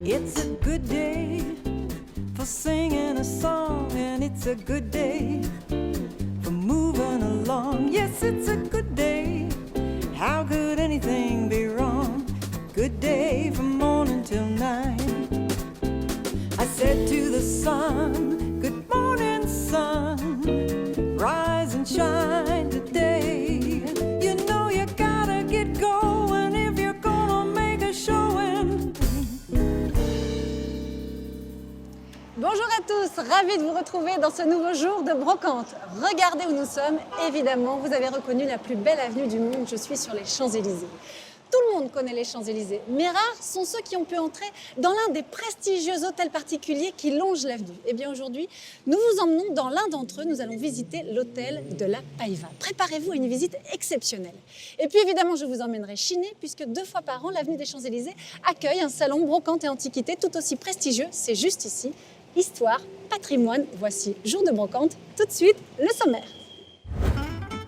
It's a good day for singing a song, and it's a good day for moving along. Yes, it's a good day. How could anything be wrong? Good day from morning till night. I said to the sun, good morning, sun. Rise and shine today. You know you gotta get going if you're gonna make a showing. Bonjour à tous, ravi de vous retrouver dans ce nouveau jour de brocante. Regardez où nous sommes, évidemment, vous avez reconnu la plus belle avenue du monde, je suis sur les Champs-Élysées. Tout le monde connaît les Champs-Élysées, mais rares sont ceux qui ont pu entrer dans l'un des prestigieux hôtels particuliers qui longent l'avenue. Et bien aujourd'hui, nous vous emmenons dans l'un d'entre eux, nous allons visiter l'hôtel de la Païva. Préparez-vous à une visite exceptionnelle. Et puis évidemment, je vous emmènerai chiner, puisque 2 fois par an, l'avenue des Champs-Élysées accueille un salon brocante et antiquité tout aussi prestigieux, c'est juste ici. Histoire, patrimoine, voici Jour de brocante, tout de suite, le sommaire.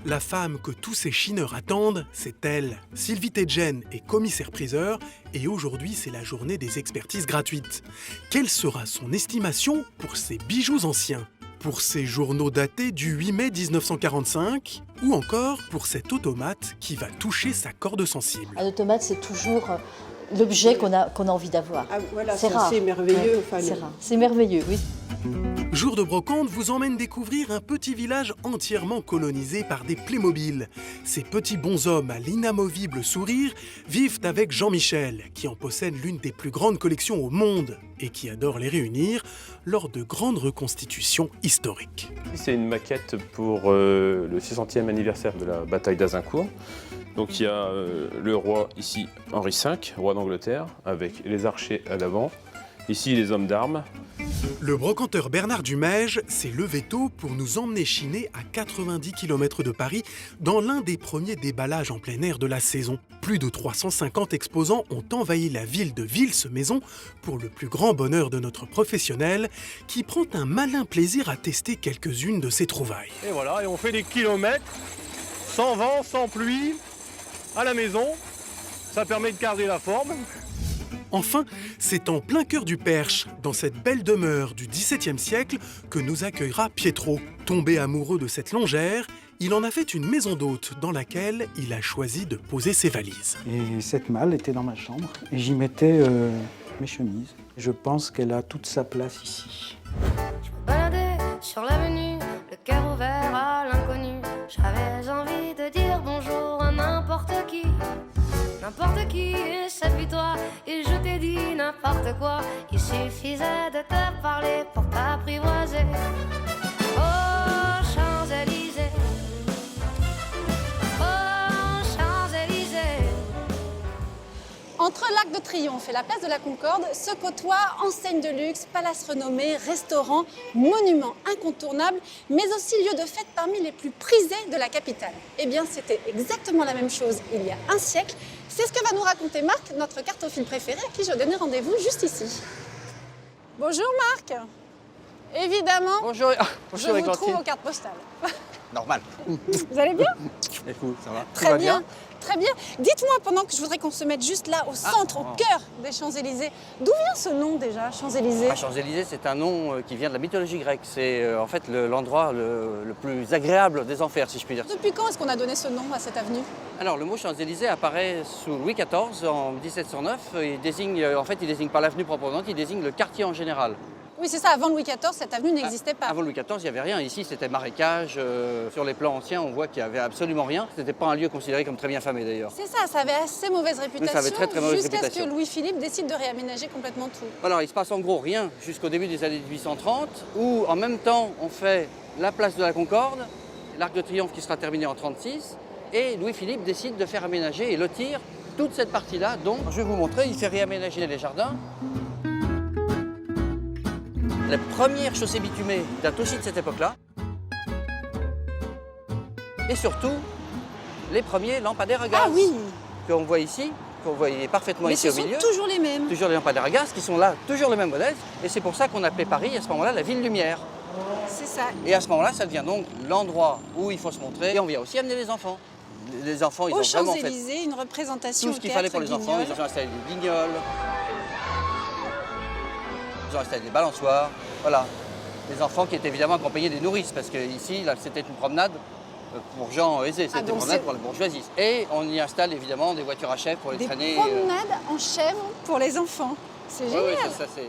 La femme que tous ces chineurs attendent, c'est elle. Sylvie Tedjen est commissaire-priseur et aujourd'hui c'est la journée des expertises gratuites. Quelle sera son estimation pour ces bijoux anciens? Pour ces journaux datés du 8 mai 1945? Ou encore pour cet automate qui va toucher sa corde sensible? Un automate, c'est toujours l'objet qu'on a envie d'avoir. Ah, voilà, c'est rare. C'est merveilleux. Ouais, c'est rare. C'est merveilleux, oui. Jour de brocante vous emmène découvrir un petit village entièrement colonisé par des Playmobil. Ces petits bonshommes à l'inamovible sourire vivent avec Jean-Michel, qui en possède l'une des plus grandes collections au monde et qui adore les réunir lors de grandes reconstitutions historiques. C'est une maquette pour le 600e anniversaire de la bataille d'Azincourt. Donc il y a le roi ici, Henri V, roi d'Angleterre, avec les archers à l'avant. Ici, les hommes d'armes. Le brocanteur Bernard Dumège s'est levé tôt pour nous emmener chiner à 90 km de Paris dans l'un des premiers déballages en plein air de la saison. Plus de 350 exposants ont envahi la ville de Vils-Maison pour le plus grand bonheur de notre professionnel qui prend un malin plaisir à tester quelques-unes de ses trouvailles. Et voilà, et on fait des kilomètres, sans vent, sans pluie, à la maison. Ça permet de garder la forme. Enfin, c'est en plein cœur du Perche, dans cette belle demeure du XVIIe siècle, que nous accueillera Pietro. Tombé amoureux de cette longère, il en a fait une maison d'hôte dans laquelle il a choisi de poser ses valises. Et cette malle était dans ma chambre et j'y mettais mes chemises. Je pense qu'elle a toute sa place ici. Je me baladais sur l'avenue, le cœur ouvert à l'inconnu. J'avais envie de dire bonjour à n'importe qui. N'importe qui, s'appuie-toi, et je t'ai dit n'importe quoi. Il suffisait de te parler pour t'apprivoiser. Oh, Champs-Élysées, oh, Champs-Élysées. Entre l'Arc de Triomphe et la place de la Concorde se côtoient enseignes de luxe, palaces renommés, restaurants, monuments incontournables, mais aussi lieux de fête parmi les plus prisés de la capitale. Eh bien, c'était exactement la même chose il y a un siècle. C'est ce que va nous raconter Marc, notre cartophile préféré, à qui je donnais rendez-vous juste ici. Bonjour Marc. Évidemment, Bonjour, je vous trouve aux cartes postales. Normal. Vous allez bien? Et vous, ça va? Très bien, très bien. Dites-moi, pendant que je voudrais qu'on se mette juste là, au centre, au cœur des Champs-Élysées, d'où vient ce nom déjà, Champs-Élysées? Champs-Élysées, c'est un nom qui vient de la mythologie grecque. C'est en fait l'endroit le plus agréable des enfers, si je puis dire. Depuis quand est-ce qu'on a donné ce nom à cette avenue? Alors, le mot Champs-Élysées apparaît sous Louis XIV en 1709. Il désigne, il désigne pas l'avenue proprement, il désigne le quartier en général. Oui, c'est ça. Avant Louis XIV, cette avenue n'existait pas. Avant Louis XIV, il n'y avait rien. Ici, c'était marécage. Sur les plans anciens, on voit qu'il n'y avait absolument rien. Ce n'était pas un lieu considéré comme très bien famé, d'ailleurs. C'est ça, ça avait assez mauvaise réputation. Ça avait très, très mauvaise jusqu'à réputation. ce que Louis-Philippe décide de réaménager complètement tout. Alors, il se passe en gros rien jusqu'au début des années 1830, où en même temps, on fait la place de la Concorde, l'Arc de Triomphe qui sera terminé en 1936, et Louis-Philippe décide de faire aménager et lotir toute cette partie-là. Donc, je vais vous montrer, il fait réaménager les jardins. La première chaussée bitumée date aussi de cette époque-là. Et surtout, les premiers lampadaires à gaz. Ah oui! Qu'on voit ici, qu'on voit parfaitement Mais ici au milieu. ce sont toujours les mêmes. Toujours les lampadaires à gaz qui sont là, toujours le même modèle. Et c'est pour ça qu'on appelait Paris à ce moment-là la ville lumière. C'est ça. Et à ce moment-là, ça devient donc l'endroit où il faut se montrer. Et on vient aussi amener les enfants. Les enfants, ils Aux ont vraiment fait Champs-Élysées, une représentation tout ce qu'il fallait pour les enfants. Ils ont installé des guignols. Ils ont installé des balançoires, voilà. Les enfants qui étaient évidemment accompagnés des nourrices, parce qu'ici, c'était une promenade pour gens aisés, c'était une donc promenade c'est- pour la bourgeoisie. Et on y installe évidemment des voitures à chèvres pour les Des traîner. promenades en chèvre pour les enfants. C'est Ouais, génial. ouais, ça, c'est...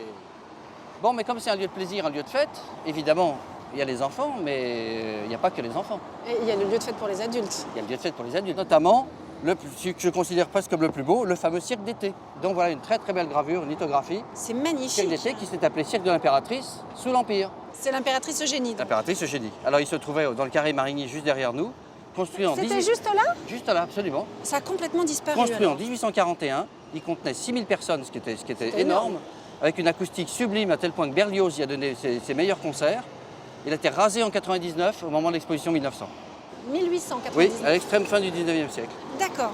Bon, mais comme c'est un lieu de plaisir, un lieu de fête, évidemment, il y a les enfants, mais il n'y a pas que les enfants. Et il y a le lieu de fête pour les adultes. Il y a le lieu de fête pour les adultes, notamment ce que je considère presque comme le plus beau, le fameux cirque d'été. Donc voilà une très très belle gravure, une lithographie. C'est Cirque magnifique. d'été qui s'est appelé Cirque de l'Impératrice sous l'Empire. C'est l'impératrice Eugénie. donc. L'Impératrice Eugénie. Alors il se trouvait dans le carré Marigny juste derrière nous, construit en C'était juste là? Juste là, absolument. Ça a complètement disparu. Construit alors. en 1841, il contenait 6000 personnes, ce qui était C'était énorme, énorme. avec une acoustique sublime à tel point que Berlioz y a donné ses meilleurs concerts. Il a été rasé en 99 au moment de l'exposition 1900. 1899. Oui, à l'extrême fin du 19e siècle. D'accord.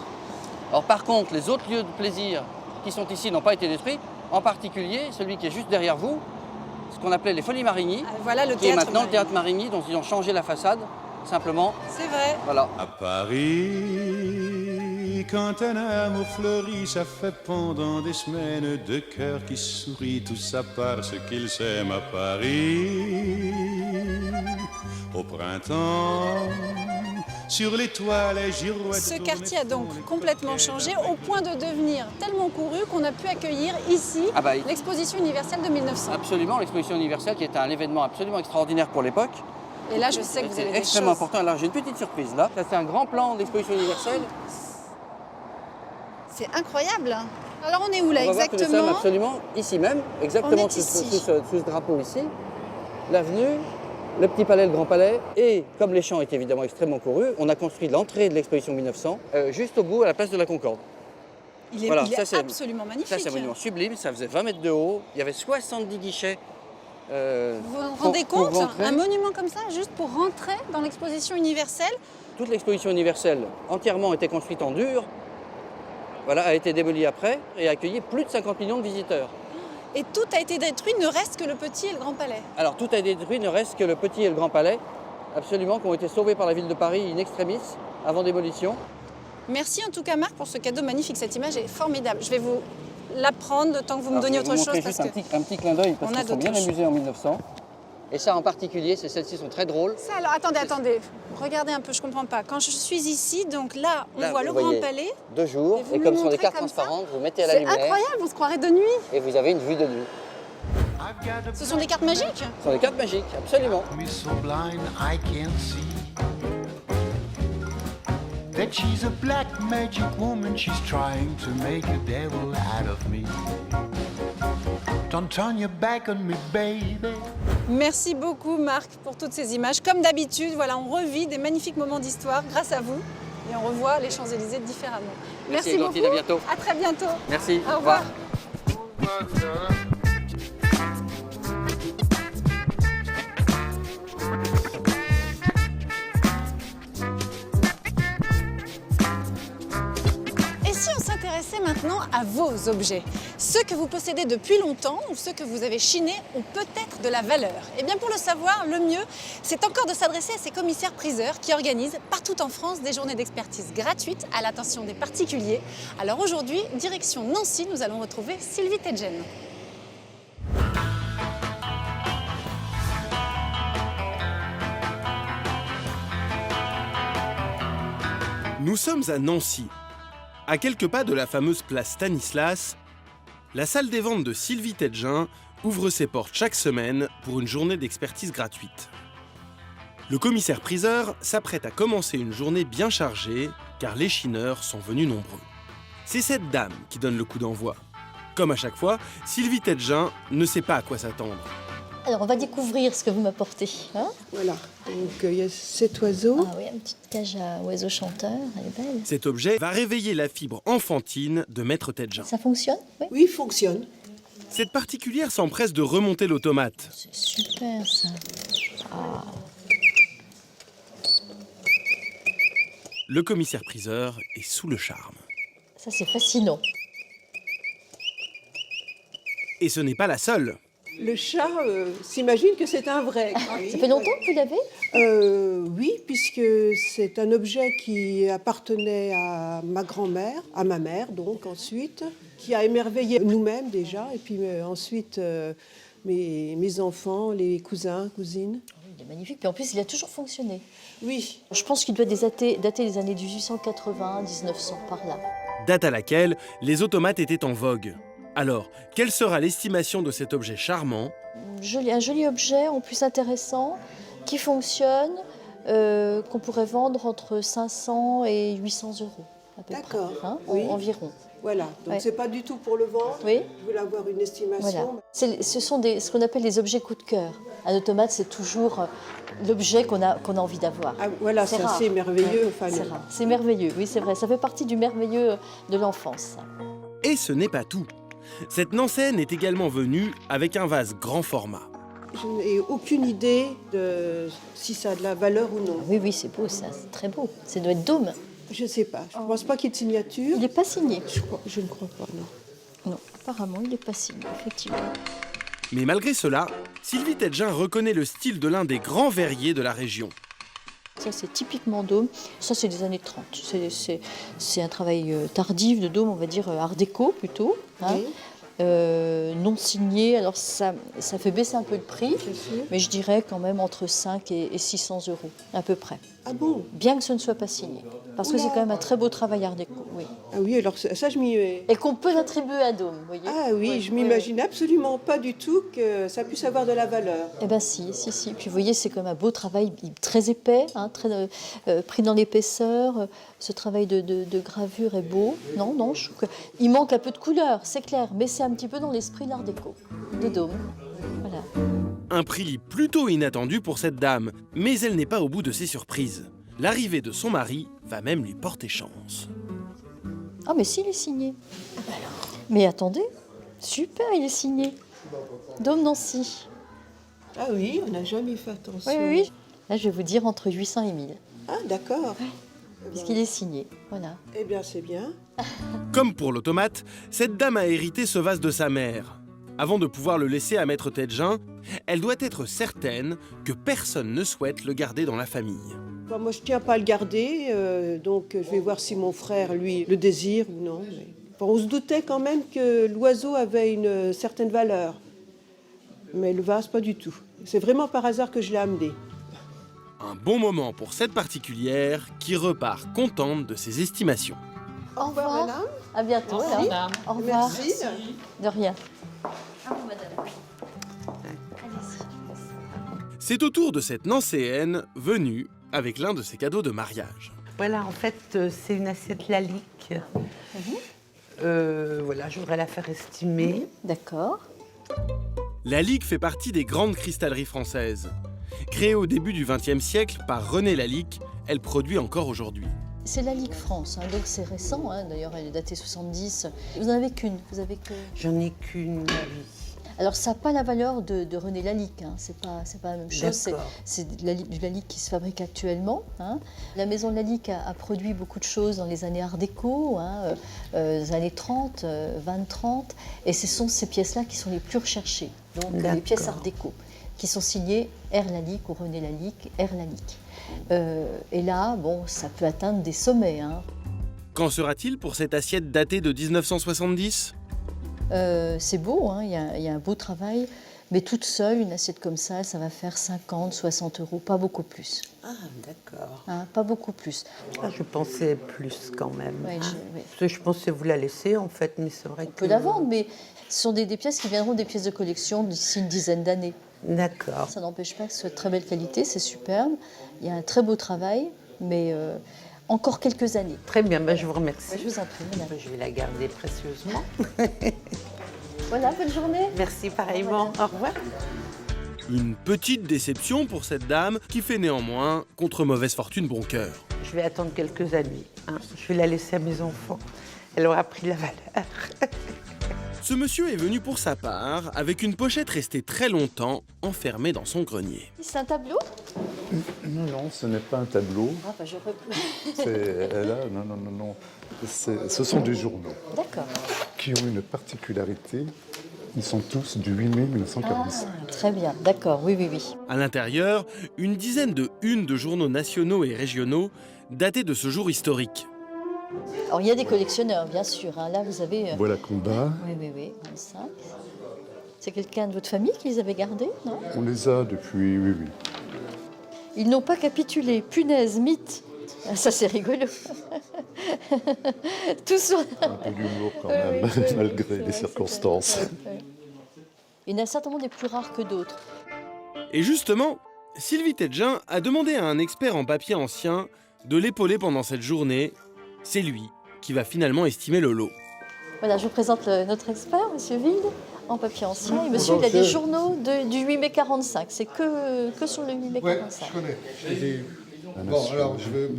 Alors par contre, les autres lieux de plaisir qui sont ici n'ont pas été détruits, en particulier celui qui est juste derrière vous, ce qu'on appelait les Folies Marigny, Ah, voilà le qui est théâtre. maintenant le Marigny. théâtre Marigny, dont ils ont changé la façade, simplement. C'est vrai. Voilà. À Paris, quand un amour fleurit, ça fait pendant des semaines deux cœurs qui sourient, tout ça parce qu'ils s'aiment à Paris. Au printemps, sur les toits, les girouettes. Ce quartier a donc complètement changé au point de devenir tellement couru qu'on a pu accueillir ici Ah bah, l'exposition universelle de 1900. absolument, l'exposition universelle qui était un événement absolument extraordinaire pour l'époque. Et là, je sais que vous avez C'est des extrêmement choses. important. Alors j'ai une petite surprise là. Ça c'est un grand plan d'exposition universelle. C'est incroyable. Alors on est où là On va voir que nous sommes exactement? absolument ici même, exactement On est sous ici. ce drapeau ici. L'avenue, le petit palais, le grand palais. Et comme les champs étaient évidemment extrêmement courus, on a construit l'entrée de l'exposition 1900 juste au bout, à la place de la Concorde. Il est, Voilà, il est ça, c'est- absolument magnifique. Ça c'est un monument sublime, ça faisait 20 mètres de haut, il y avait 70 guichets. Vous vous rendez pour compte? rentrer. Un monument comme ça, juste pour rentrer dans l'exposition universelle? Toute l'exposition universelle entièrement était construite en dur, voilà, a été démolie après et a accueilli plus de 50 millions de visiteurs. Et tout a été détruit, ne reste que le petit et le grand palais. Alors tout a été détruit, il ne reste que le petit et le grand palais, absolument, qui ont été sauvés par la ville de Paris in extremis, avant démolition. Merci en tout cas Marc pour ce cadeau magnifique, cette image est formidable. Je vais vous la prendre le temps que vous me Alors, donniez je vais autre vous chose. montrer Parce juste que... un petit clin d'œil, parce on a qu'ils sont bien d'autres amusés en 1900. Et ça en particulier, celles-ci sont très drôles. Ça, alors attendez, regardez un peu, je comprends pas. Quand je suis ici, donc là, on Là, voit vous le voyez. grand palais. De jour, Et vous et me comme le ce sont des montrez cartes comme ça transparentes, vous mettez à la C'est lumière incroyable, on se croirait de nuit. et vous avez une vue de nuit. Ce sont des cartes magiques. Ce sont des cartes magiques, absolument. Me so blind I can't see that she's a black magic woman. She's trying to make a devil out of me. Don't turn your back on me, baby. Merci beaucoup Marc pour toutes ces images. Comme d'habitude, voilà, on revit des magnifiques moments d'histoire grâce à vous et on revoit les Champs-Élysées différemment. Merci, Merci Églantine, beaucoup. à bientôt. À très bientôt. Merci, Au revoir. Et si on s'intéressait maintenant à vos objets? Ceux que vous possédez depuis longtemps ou ceux que vous avez chinés ont peut-être de la valeur. Et bien pour le savoir, le mieux, c'est encore de s'adresser à ces commissaires-priseurs qui organisent partout en France des journées d'expertise gratuites à l'attention des particuliers. Alors aujourd'hui, direction Nancy, nous allons retrouver Sylvie Tedjen. Nous sommes à Nancy. À quelques pas de la fameuse place Stanislas, la salle des ventes de Sylvie Tedjen ouvre ses portes chaque semaine pour une journée d'expertise gratuite. Le commissaire-priseur s'apprête à commencer une journée bien chargée car les chineurs sont venus nombreux. C'est cette dame qui donne le coup d'envoi. Comme à chaque fois, Sylvie Tedjen ne sait pas à quoi s'attendre. Alors, on va découvrir ce que vous m'apportez. Hein? Voilà, donc il y a cet oiseau. Ah oui, une petite cage à oiseaux chanteurs, elle est belle. Cet objet va réveiller la fibre enfantine de Maître Tedjen. Ça fonctionne? Oui. Oui, il fonctionne. Cette particulière s'empresse de remonter l'automate. C'est super ça. Ah. Le commissaire-priseur est sous le charme. Ça, c'est fascinant. Et ce n'est pas la seule. Le chat s'imagine que c'est un vrai. Ça fait longtemps que vous l'avez? Oui, puisque c'est un objet qui appartenait à ma grand-mère, à ma mère donc ensuite, qui a émerveillé nous-mêmes déjà, et puis ensuite mes enfants, les cousins, cousines. Il est magnifique, puis en plus il a toujours fonctionné. Oui. Je pense qu'il doit dater des années 1880, 1900, par là. Date à laquelle les automates étaient en vogue. Alors, quelle sera l'estimation de cet objet charmant? Un joli objet, en plus intéressant, qui fonctionne, qu'on pourrait vendre entre 500 et 800 euros. D'accord, hein, oui. Environ. Voilà, donc Ouais. c'est pas du tout pour le vendre. Oui. Je voulais avoir une estimation. Voilà. Ce sont ce qu'on appelle les objets coup de cœur. Un automate, c'est toujours l'objet qu'on a envie d'avoir. Ah, voilà, c'est rare. assez merveilleux. Ouais, Enfin, c'est rare. C'est merveilleux, oui, c'est vrai. Ça fait partie du merveilleux de l'enfance. Et ce n'est pas tout. Cette nancéenne est également venue avec un vase grand format. je n'ai aucune idée de si ça a de la valeur ou non. Oui, c'est beau ça, c'est très beau. Ça doit être dôme. Je ne sais pas. Je ne pense pas qu'il y ait de signature. Il n'est pas signé. Je ne crois pas, non. Non, apparemment, il n'est pas signé, effectivement. Mais malgré cela, Sylvie Tetgin reconnaît le style de l'un des grands verriers de la région. Ça, c'est typiquement dôme. Ça, c'est des années 30. C'est un travail tardif de dôme, on va dire art déco plutôt. Hein. Oui. Non signé, alors ça fait baisser un peu le prix, mais je dirais quand même entre 5 et 600 euros, à peu près. Ah bon? Bien que ce ne soit pas signé, parce que c'est quand même un très beau travail art déco. Oui. Ah oui, alors ça, je m'y... Et qu'on peut l'attribuer à dôme, vous voyez. Ah oui, je m'imagine absolument pas du tout que ça puisse avoir de la valeur. Eh bien si. Puis vous voyez, c'est quand même un beau travail très épais, hein, très pris dans l'épaisseur. Ce travail de gravure est beau. Non, je trouve qu'il manque un peu de couleur, c'est clair, mais c'est un petit peu dans l'esprit de l'art déco, de dôme. Voilà. Un prix plutôt inattendu pour cette dame, mais elle n'est pas au bout de ses surprises. L'arrivée de son mari va même lui porter chance. Ah mais si, il est signé. Mais attendez, super, il est signé. Dôme Nancy. Ah oui, on n'a jamais fait attention. Oui. Là, je vais vous dire entre 800 et 1000. Ah d'accord. Puisqu'il est signé, voilà. Eh bien, c'est bien. Comme pour l'automate, cette dame a hérité ce vase de sa mère. Avant de pouvoir le laisser à Maître Tetgin, elle doit être certaine que personne ne souhaite le garder dans la famille. Bon, moi, je ne tiens pas à le garder, donc je vais voir si mon frère, lui, le désire ou non. Mais... Bon, on se doutait quand même que l'oiseau avait une certaine valeur. Mais le vase, pas du tout. C'est vraiment par hasard que je l'ai amené. Un bon moment pour cette particulière qui repart contente de ses estimations. Au revoir, madame. À bientôt. Merci. Alors. Au revoir. Merci. De rien. C'est au tour de cette nancéenne venue avec l'un de ses cadeaux de mariage. Voilà, en fait, c'est une assiette Lalique. Voilà, je voudrais la faire estimer. D'accord. Lalique fait partie des grandes cristalleries françaises. Créée au début du XXe siècle par René Lalique, elle produit encore aujourd'hui. C'est Lalique France, hein, donc c'est récent. Hein, d'ailleurs, elle est datée 70. Vous n'en avez qu'une. J'en ai qu'une, oui. Alors, ça n'a pas la valeur de René Lalique. Hein, c'est pas la même chose. C'est du Lalique qui se fabrique actuellement. Hein. La maison Lalique a produit beaucoup de choses dans les années art déco, hein, les années 30, 20-30. Et ce sont ces pièces-là qui sont les plus recherchées. Donc, les pièces art déco, qui sont signées R. Lalique ou René Lalique, R. Lalique. Et là, bon, ça peut atteindre des sommets. Hein. Qu'en sera-t-il pour cette assiette datée de 1970 ? C'est beau, hein, il y a un beau travail, mais toute seule, une assiette comme ça va faire 50, 60 euros, pas beaucoup plus. Ah, d'accord. Hein, pas beaucoup plus. Ah, je pensais plus quand même. Ouais, Parce que je pensais vous la laisser, en fait, mais c'est vrai que... On peut la vendre, mais ce sont des pièces qui viendront des pièces de collection d'ici une dizaine d'années. D'accord. Ça n'empêche pas que ce soit de très belle qualité, c'est superbe. Il y a un très beau travail, mais encore quelques années. Très bien, je vous remercie. Je vous en prie, madame. Je vais la garder précieusement. Voilà, bonne journée. Merci pareillement. Au revoir. Une petite déception pour cette dame qui fait néanmoins, contre mauvaise fortune, bon cœur. Je vais attendre quelques années. Hein. Je vais la laisser à mes enfants. Elle aura pris la valeur. Ce monsieur est venu pour sa part avec une pochette restée très longtemps enfermée dans son grenier. C'est un tableau ? Non, ce n'est pas un tableau. Ah, bah j'aurais pu. Non. Ce sont des journaux. D'accord. Qui ont une particularité. Ils sont tous du 8 mai 1945. Ah, très bien, d'accord, oui, oui, oui. À l'intérieur, une dizaine de unes de journaux nationaux et régionaux datées de ce jour historique. Alors, il y a des collectionneurs, bien sûr. Hein. Là, vous avez... Voilà Combat. Oui, oui, oui, 25. C'est quelqu'un de votre famille qui les avait gardés, non? On les a depuis, oui, oui. Ils n'ont pas capitulé. Punaise, mythe. Ah, ça, c'est rigolo. Tout sur... Un peu d'humour quand même, oui, oui, malgré les circonstances. Il y en a certainement des plus rares que d'autres. Et justement, Sylvie Tedjen a demandé à un expert en papier ancien de l'épauler pendant cette journée. C'est lui qui va finalement estimer le lot. Voilà, je vous présente notre expert, Monsieur Wilde, en papier ancien. Et monsieur, il a des journaux du 8 mai 45. C'est que sur le 8 mai 45. Oui, je connais. Bon, alors, je vais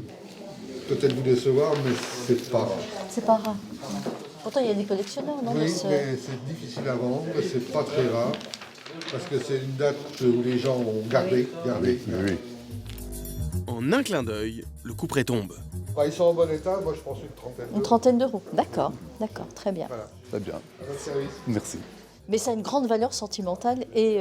peut-être vous décevoir, mais c'est pas rare. C'est pas rare. Pourtant, il y a des collectionneurs, non? Oui, mais c'est difficile à vendre, c'est pas très rare, parce que c'est une date où les gens ont gardé. Oui. En un clin d'œil, le couperet tombe. Bah, ils sont en bon état, moi je pense une trentaine. Une trentaine d'euros, d'accord, très bien. Voilà. Très bien. Bon service. Merci. Mais ça a une grande valeur sentimentale et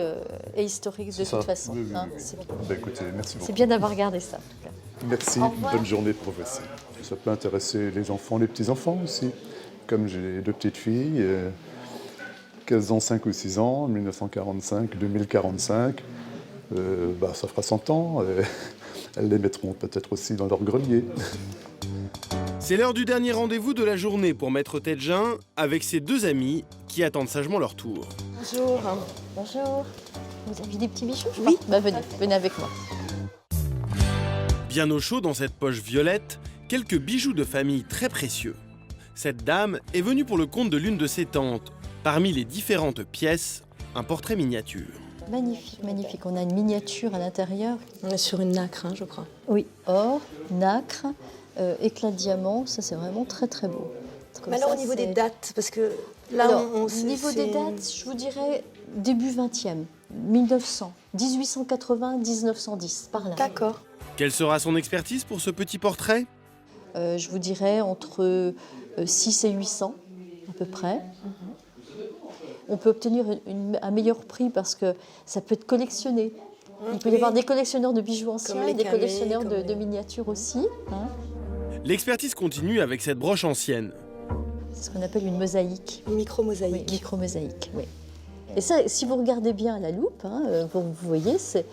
historique de toute façon. Oui, oui, Hein, oui. c'est Bah, écoutez, merci beaucoup. c'est bien d'avoir regardé ça, en tout cas. Merci, Au revoir. bonne journée, professeur. Ça peut intéresser les enfants, les petits-enfants aussi. Comme j'ai 2 petites filles, qu'elles ont 5 ou 6 ans, 1945, 2045, ça fera 100 ans. Elles les mettront peut-être aussi dans leur grenier. C'est l'heure du dernier rendez-vous de la journée pour Maître Tedjen avec ses 2 amis qui attendent sagement leur tour. Bonjour. Bonjour. Vous avez des petits bijoux? Oui. Bah, venez avec moi. Bien au chaud dans cette poche violette, quelques bijoux de famille très précieux. Cette dame est venue pour le compte de l'une de ses tantes. Parmi les différentes pièces, un portrait miniature. Magnifique, magnifique. On a une miniature à l'intérieur. On est sur une nacre, je crois. Oui, or, nacre, éclat de diamant, ça c'est vraiment très très beau. Comme Mais alors ça, au niveau des c'est- dates, parce que là Alors, on au niveau des dates, je vous dirais début 20e, 1900, 1880, 1910, par là. D'accord. Quelle sera son expertise pour ce petit portrait? Je vous dirais entre 6 et 800 à peu près. On peut obtenir un meilleur prix parce que ça peut être collectionné. Il peut y avoir des collectionneurs de bijoux anciens les et des camées, collectionneurs comme de les- miniatures aussi. Hein. L'expertise continue avec cette broche ancienne. C'est ce qu'on appelle une mosaïque. Une micro-mosaïque. Oui, micro-mosaïque, oui. Et ça, si vous regardez bien à la loupe, vous voyez, c'est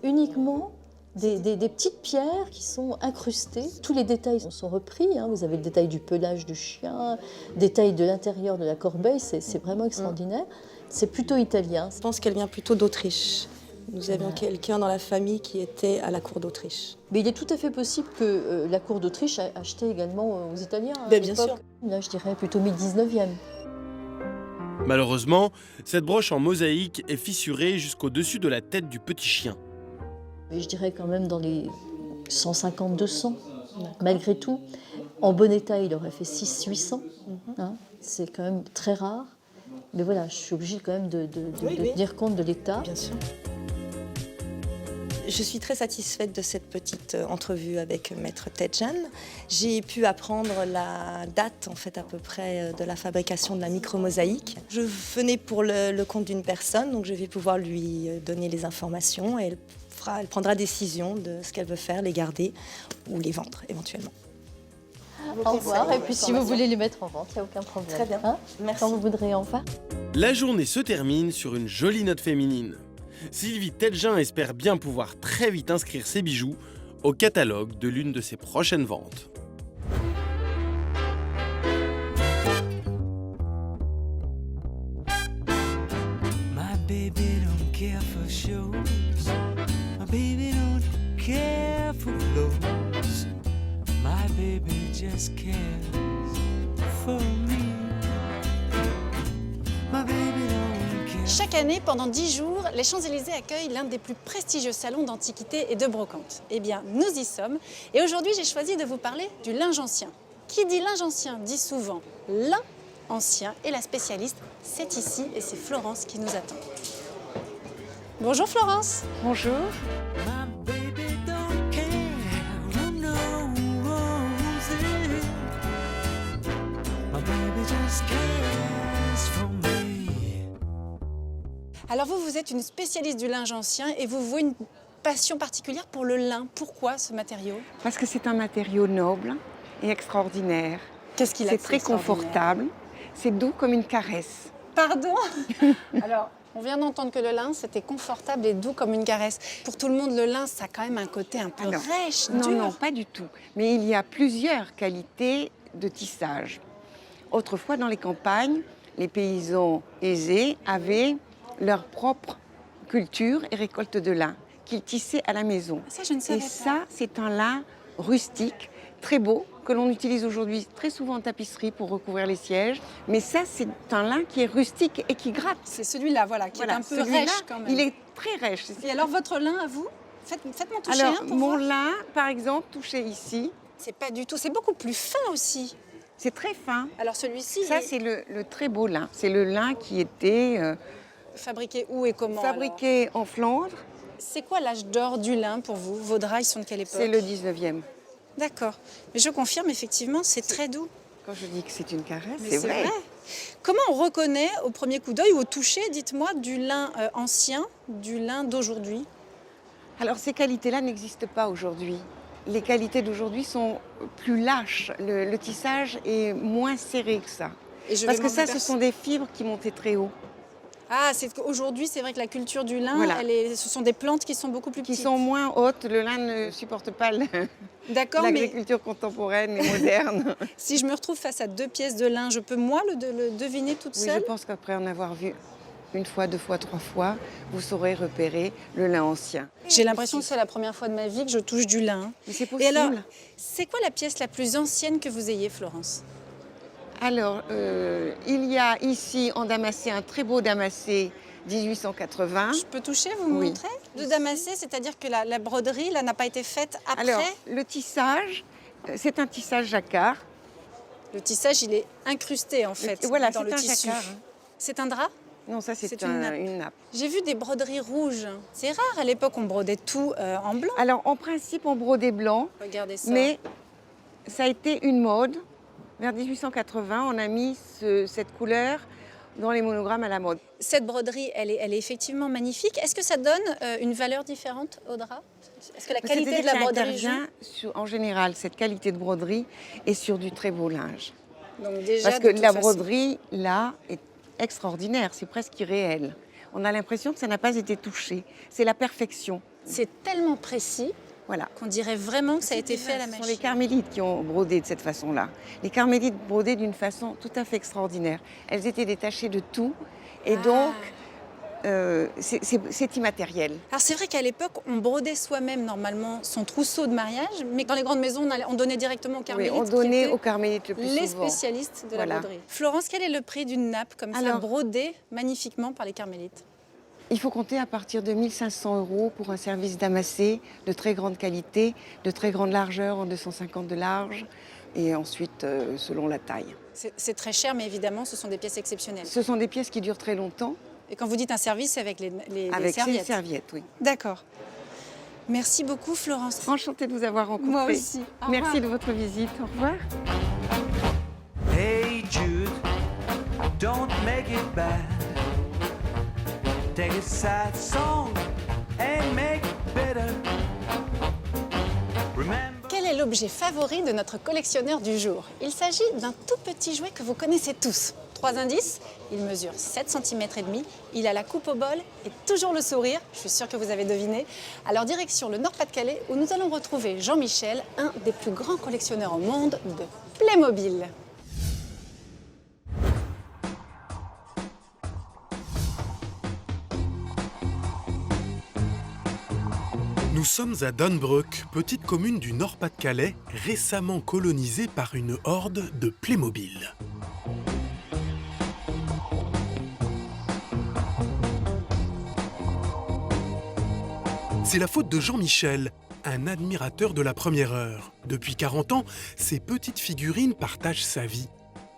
uniquement des petites pierres qui sont incrustées. Tous les détails sont repris. Vous avez le détail du pelage du chien, détail de l'intérieur de la corbeille, c'est vraiment extraordinaire. C'est plutôt italien. Je pense qu'elle vient plutôt d'Autriche. Nous avions quelqu'un dans la famille qui était à la cour d'Autriche. Mais il est tout à fait possible que la cour d'Autriche a acheté également aux Italiens. À Ben, bien l'époque. sûr. Là, je dirais plutôt mi-19e. Malheureusement, cette broche en mosaïque est fissurée jusqu'au-dessus de la tête du petit chien. Mais je dirais quand même dans les 150-200, malgré tout. En bon état, il aurait fait 600-800. C'est quand même très rare. Mais voilà, je suis obligée quand même de tenir compte de l'état. Bien sûr. Je suis très satisfaite de cette petite entrevue avec Maître Tedjen. J'ai pu apprendre la date, en fait, à peu près, de la fabrication de la micro-mosaïque. Je venais pour le compte d'une personne, donc je vais pouvoir lui donner les informations et elle prendra décision de ce qu'elle veut faire, les garder ou les vendre éventuellement. Au revoir. Et puis si vous voulez les mettre en vente, il n'y a aucun problème. Très bien. Merci. Quand vous voudrez, au revoir. La journée se termine sur une jolie note féminine. Sylvie Tedjen espère bien pouvoir très vite inscrire ses bijoux au catalogue de l'une de ses prochaines ventes. My baby don't care for shows. My baby don't care for clothes. My baby just cares for me. My baby don't care. Chaque année, pendant 10 jours, les Champs-Élysées accueillent l'un des plus prestigieux salons d'antiquité et de brocante. Eh bien, nous y sommes. Et aujourd'hui, j'ai choisi de vous parler du linge ancien. Qui dit linge ancien dit souvent lin ancien. Et la spécialiste, c'est ici et c'est Florence qui nous attend. Bonjour Florence. Bonjour. My baby don't care who knows it. My baby just cares for me. Alors vous êtes une spécialiste du linge ancien et vous vouez une passion particulière pour le lin. Pourquoi ce matériau? Parce que c'est un matériau noble et extraordinaire. Qu'est-ce qu'il a de C'est très confortable, c'est doux comme une caresse. Pardon? Alors, on vient d'entendre que le lin, c'était confortable et doux comme une caresse. Pour tout le monde, le lin, ça a quand même un côté un peu rêche, Non, dur. non, pas du tout. Mais il y a plusieurs qualités de tissage. Autrefois, dans les campagnes, les paysans aisés avaient leur propre culture et récolte de lin qu'ils tissaient à la maison. Ça, je ne savais et pas. ça, c'est un lin rustique, très beau, que l'on utilise aujourd'hui très souvent en tapisserie pour recouvrir les sièges. Mais ça, c'est un lin qui est rustique et qui gratte. C'est celui-là, voilà, qui est un peu celui-là, rêche quand même. Il est très rêche. Et alors, votre lin à vous? Faites-moi toucher Alors, un pour mon voir. lin, par exemple, touché ici. C'est pas du tout, c'est beaucoup plus fin aussi. C'est très fin. Alors celui-ci, Ça, c'est le très beau lin. C'est le lin qui était fabriqué où et comment? fabriqué en Flandre. C'est quoi l'âge d'or du lin pour vous? Vos draps, ils sont de quelle époque? C'est le 19e. D'accord. Mais je confirme, effectivement, c'est très doux. Quand je dis que c'est une caresse, Mais c'est vrai. Comment on reconnaît au premier coup d'œil ou au toucher, dites-moi, du lin ancien, du lin d'aujourd'hui? Alors, ces qualités-là n'existent pas aujourd'hui. Les qualités d'aujourd'hui sont plus lâches. Le tissage est moins serré que ça. Parce que ça, ce sont des fibres qui montaient très haut. Ah, c'est qu'aujourd'hui, c'est vrai que la culture du lin, Voilà. ce sont des plantes qui sont beaucoup plus petites. Qui sont moins hautes. Le lin ne supporte pas l'agriculture contemporaine et moderne. Si je me retrouve face à 2 pièces de lin, je peux, moi, le deviner toute Oui, seule? je pense qu'après en avoir vu une fois, 2 fois, 3 fois, vous saurez repérer le lin ancien. J'ai l'impression que c'est la première fois de ma vie que je touche du lin. Mais c'est Et possible. alors, c'est quoi la pièce la plus ancienne que vous ayez, Florence? Alors, il y a ici en damassé un très beau damassé 1880. Je peux toucher, vous me montrez? De damassé, c'est-à-dire que la broderie là n'a pas été faite après? Alors, le tissage, c'est un tissage jacquard. Le tissage, il est incrusté en fait Voilà, dans c'est le un tissu. jacquard. C'est un drap? Non, ça c'est une une nappe. J'ai vu des broderies rouges. C'est rare, à l'époque, on brodait tout en blanc. Alors, en principe, on brodait blanc. Regardez ça. Mais ça a été une mode. Vers 1880, on a mis cette couleur dans les monogrammes à la mode. Cette broderie, elle est effectivement magnifique. Est-ce que ça donne une valeur différente au drap? Est-ce que la qualité de la broderie joue? En général, cette qualité de broderie est sur du très beau linge. Donc déjà, parce que la broderie, là, est extraordinaire. C'est presque irréel. On a l'impression que ça n'a pas été touché. C'est la perfection. C'est tellement précis. Voilà. Qu'on dirait vraiment que ça a été fait à la machine. Ce sont les carmélites qui ont brodé de cette façon-là. Les carmélites brodaient d'une façon tout à fait extraordinaire. Elles étaient détachées de tout et donc c'est immatériel. Alors c'est vrai qu'à l'époque, on brodait soi-même normalement son trousseau de mariage, mais dans les grandes maisons, on donnait directement aux carmélites. Oui, on donnait aux carmélites le plus les souvent. spécialistes de Voilà. la broderie. Florence, quel est le prix d'une nappe comme ça, brodée magnifiquement par les carmélites? Il faut compter à partir de 1 500 € pour un service damassé de très grande qualité, de très grande largeur, en 250 de large, et ensuite selon la taille. C'est très cher, mais évidemment, ce sont des pièces exceptionnelles. Ce sont des pièces qui durent très longtemps. Et quand vous dites un service, c'est avec les avec serviettes? ces serviettes, oui. D'accord. Merci beaucoup, Florence. Enchantée de vous avoir rencontré. Moi aussi. Au Merci revoir. de votre visite. Au revoir. Hey Jude, don't make it bad. Take a sad song and make it better. Remember. Quel est l'objet favori de notre collectionneur du jour? Il s'agit d'un tout petit jouet que vous connaissez tous. 3 indices, il mesure 7 cm et demi, il a la coupe au bol et toujours le sourire, je suis sûre que vous avez deviné. Alors direction le Nord-Pas-de-Calais où nous allons retrouver Jean-Michel, un des plus grands collectionneurs au monde de Playmobil. Nous sommes à Dunbrook, petite commune du Nord-Pas-de-Calais, récemment colonisée par une horde de Playmobil. C'est la faute de Jean-Michel, un admirateur de la première heure. Depuis 40 ans, ces petites figurines partagent sa vie.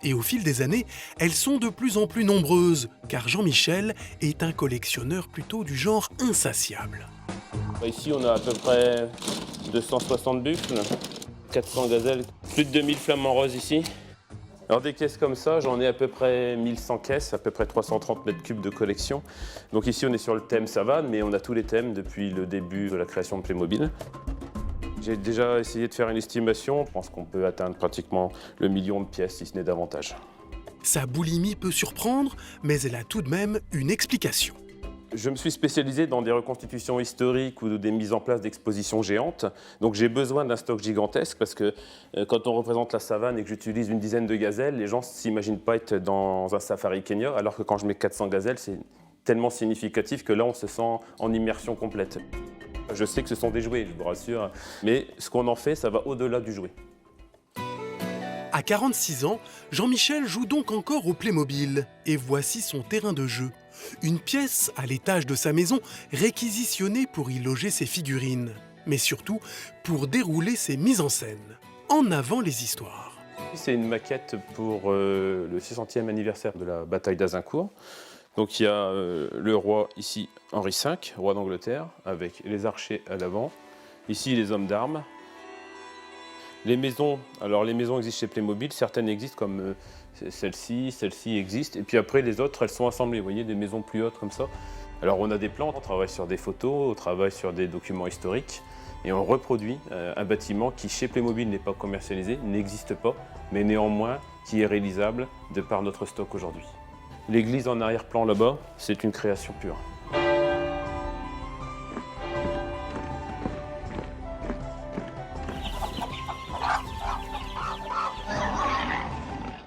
Et au fil des années, elles sont de plus en plus nombreuses, car Jean-Michel est un collectionneur plutôt du genre insatiable. Ici, on a à peu près 260 buffles, 400 gazelles, plus de 2000 flamants roses ici. Alors des caisses comme ça, j'en ai à peu près 1100 caisses, à peu près 330 mètres cubes de collection. Donc ici on est sur le thème savane, mais on a tous les thèmes depuis le début de la création de Playmobil. J'ai déjà essayé de faire une estimation, je pense qu'on peut atteindre pratiquement le million de pièces, si ce n'est davantage. Sa boulimie peut surprendre, mais elle a tout de même une explication. Je me suis spécialisé dans des reconstitutions historiques ou des mises en place d'expositions géantes. Donc j'ai besoin d'un stock gigantesque parce que quand on représente la savane et que j'utilise une dizaine de gazelles, les gens ne s'imaginent pas être dans un safari Kenya, alors que quand je mets 400 gazelles, c'est tellement significatif que là, on se sent en immersion complète. Je sais que ce sont des jouets, je vous rassure, mais ce qu'on en fait, ça va au-delà du jouet. À 46 ans, Jean-Michel joue donc encore au Playmobil. Et voici son terrain de jeu. Une pièce à l'étage de sa maison réquisitionnée pour y loger ses figurines. Mais surtout pour dérouler ses mises en scène. En avant les histoires. C'est une maquette pour le 600e anniversaire de la bataille d'Azincourt. Donc il y a le roi ici, Henri V, roi d'Angleterre, avec les archers à l'avant. Ici, les hommes d'armes. Les maisons, alors les maisons existent chez Playmobil, certaines existent comme celle-ci existe, et puis après les autres, elles sont assemblées, vous voyez, des maisons plus hautes comme ça. Alors on a des plans, on travaille sur des photos, on travaille sur des documents historiques, et on reproduit un bâtiment qui chez Playmobil n'est pas commercialisé, n'existe pas, mais néanmoins qui est réalisable de par notre stock aujourd'hui. L'église en arrière-plan là-bas, c'est une création pure.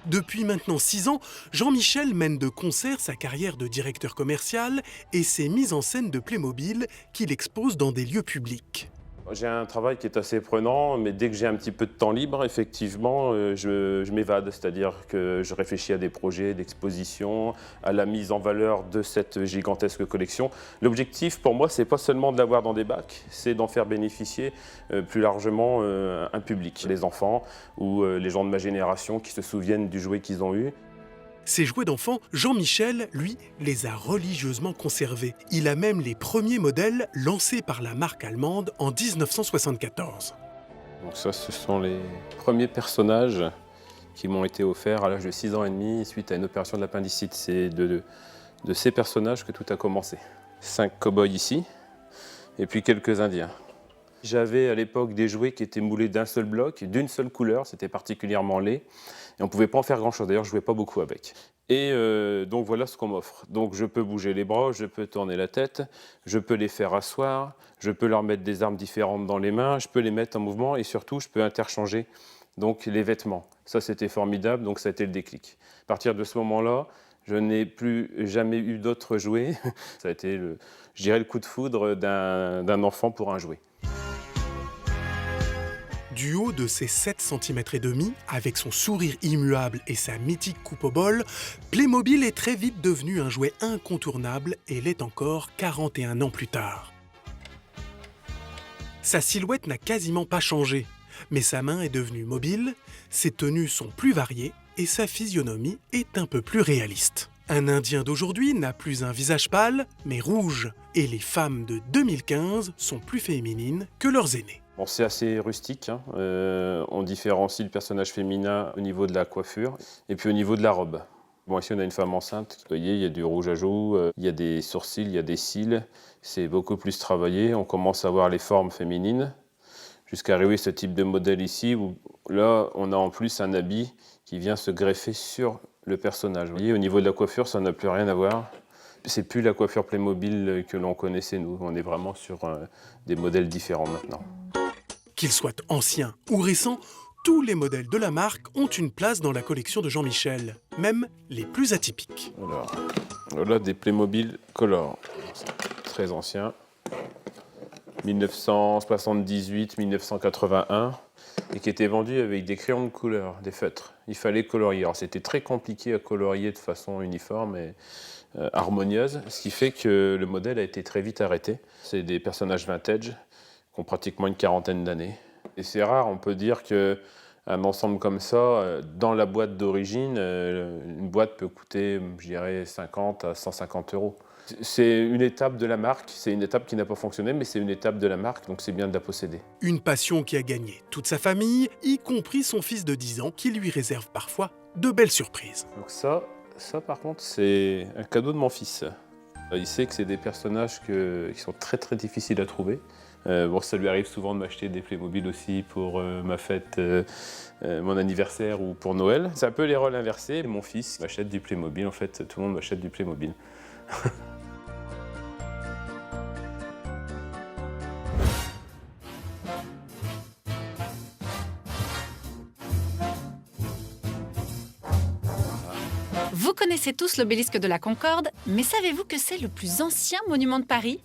Depuis maintenant 6 ans, Jean-Michel mène de concert sa carrière de directeur commercial et ses mises en scène de Playmobil qu'il expose dans des lieux publics. J'ai un travail qui est assez prenant, mais dès que j'ai un petit peu de temps libre, effectivement, je m'évade. C'est-à-dire que je réfléchis à des projets d'exposition, à la mise en valeur de cette gigantesque collection. L'objectif, pour moi, c'est pas seulement de l'avoir dans des bacs, c'est d'en faire bénéficier plus largement un public. Les enfants ou les gens de ma génération qui se souviennent du jouet qu'ils ont eu. Ces jouets d'enfants, Jean-Michel, lui, les a religieusement conservés. Il a même les premiers modèles lancés par la marque allemande en 1974. Donc ça, ce sont les premiers personnages qui m'ont été offerts à l'âge de 6 ans et demi suite à une opération de l'appendicite. C'est de ces personnages que tout a commencé. 5 cow-boys ici, et puis quelques Indiens. J'avais à l'époque des jouets qui étaient moulés d'un seul bloc, d'une seule couleur, c'était particulièrement laid. Et on ne pouvait pas en faire grand-chose, d'ailleurs je ne jouais pas beaucoup avec. Et donc voilà ce qu'on m'offre. Donc je peux bouger les bras, je peux tourner la tête, je peux les faire asseoir, je peux leur mettre des armes différentes dans les mains, je peux les mettre en mouvement et surtout je peux interchanger donc, les vêtements. Ça c'était formidable, donc ça a été le déclic. À partir de ce moment-là, je n'ai plus jamais eu d'autres jouets. Ça a été, je dirais, le coup de foudre d'un enfant pour un jouet. Du haut de ses 7 cm et demi, avec son sourire immuable et sa mythique coupe au bol, Playmobil est très vite devenu un jouet incontournable et l'est encore 41 ans plus tard. Sa silhouette n'a quasiment pas changé, mais sa main est devenue mobile, ses tenues sont plus variées et sa physionomie est un peu plus réaliste. Un Indien d'aujourd'hui n'a plus un visage pâle, mais rouge, et les femmes de 2015 sont plus féminines que leurs aînées. Bon, c'est assez rustique, hein. On différencie le personnage féminin au niveau de la coiffure et puis au niveau de la robe. Bon, ici on a une femme enceinte, vous voyez, il y a du rouge à joues, il y a des sourcils, il y a des cils, c'est beaucoup plus travaillé, on commence à voir les formes féminines, jusqu'à arriver à ce type de modèle ici, où là on a en plus un habit qui vient se greffer sur le personnage. Vous voyez, au niveau de la coiffure, ça n'a plus rien à voir. C'est plus la coiffure Playmobil que l'on connaissait nous, on est vraiment sur des modèles différents maintenant. Qu'ils soient anciens ou récents, tous les modèles de la marque ont une place dans la collection de Jean-Michel, même les plus atypiques. Alors, voilà des Playmobil Color, très anciens, 1978-1981, et qui étaient vendus avec des crayons de couleur, des feutres. Il fallait colorier. Alors c'était très compliqué à colorier de façon uniforme et harmonieuse, ce qui fait que le modèle a été très vite arrêté. C'est des personnages vintage qui ont pratiquement une quarantaine d'années. Et c'est rare, on peut dire qu'un ensemble comme ça, dans la boîte d'origine, une boîte peut coûter, je dirais, 50 à 150 €. C'est une étape de la marque, c'est une étape qui n'a pas fonctionné, mais c'est une étape de la marque, donc c'est bien de la posséder. Une passion qui a gagné toute sa famille, y compris son fils de 10 ans, qui lui réserve parfois de belles surprises. Donc ça par contre, c'est un cadeau de mon fils. Il sait que c'est des personnages qui sont très très difficiles à trouver. Ça lui arrive souvent de m'acheter des Playmobil aussi pour ma fête, mon anniversaire ou pour Noël. C'est un peu les rôles inversés. Mon fils m'achète du Playmobil, en fait, tout le monde m'achète du Playmobil. Vous connaissez tous l'obélisque de la Concorde, mais savez-vous que c'est le plus ancien monument de Paris ?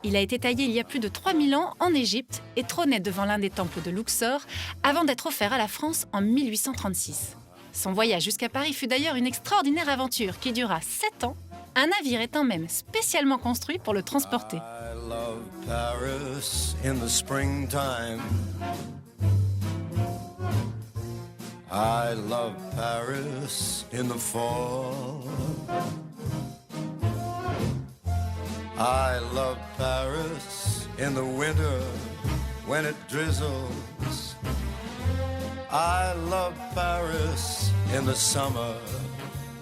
Il a été taillé il y a plus de 3000 ans en Égypte et trônait devant l'un des temples de Luxor avant d'être offert à la France en 1836. Son voyage jusqu'à Paris fut d'ailleurs une extraordinaire aventure qui dura 7 ans, un navire étant même spécialement construit pour le transporter. I love Paris in the springtime. I love Paris in the fall. I love Paris in the winter when it drizzles. I love Paris in the summer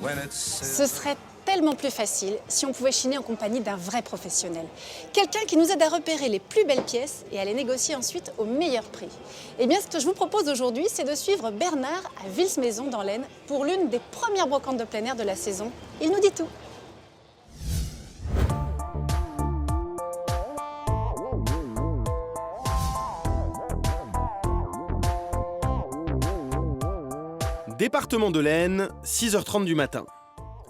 when it's... Ce serait tellement plus facile si on pouvait chiner en compagnie d'un vrai professionnel. Quelqu'un qui nous aide à repérer les plus belles pièces et à les négocier ensuite au meilleur prix. Eh bien, ce que je vous propose aujourd'hui, c'est de suivre Bernard à Vils-Maison dans l'Aisne pour l'une des premières brocantes de plein air de la saison. Il nous dit tout. Département de l'Aisne, 6h30 du matin.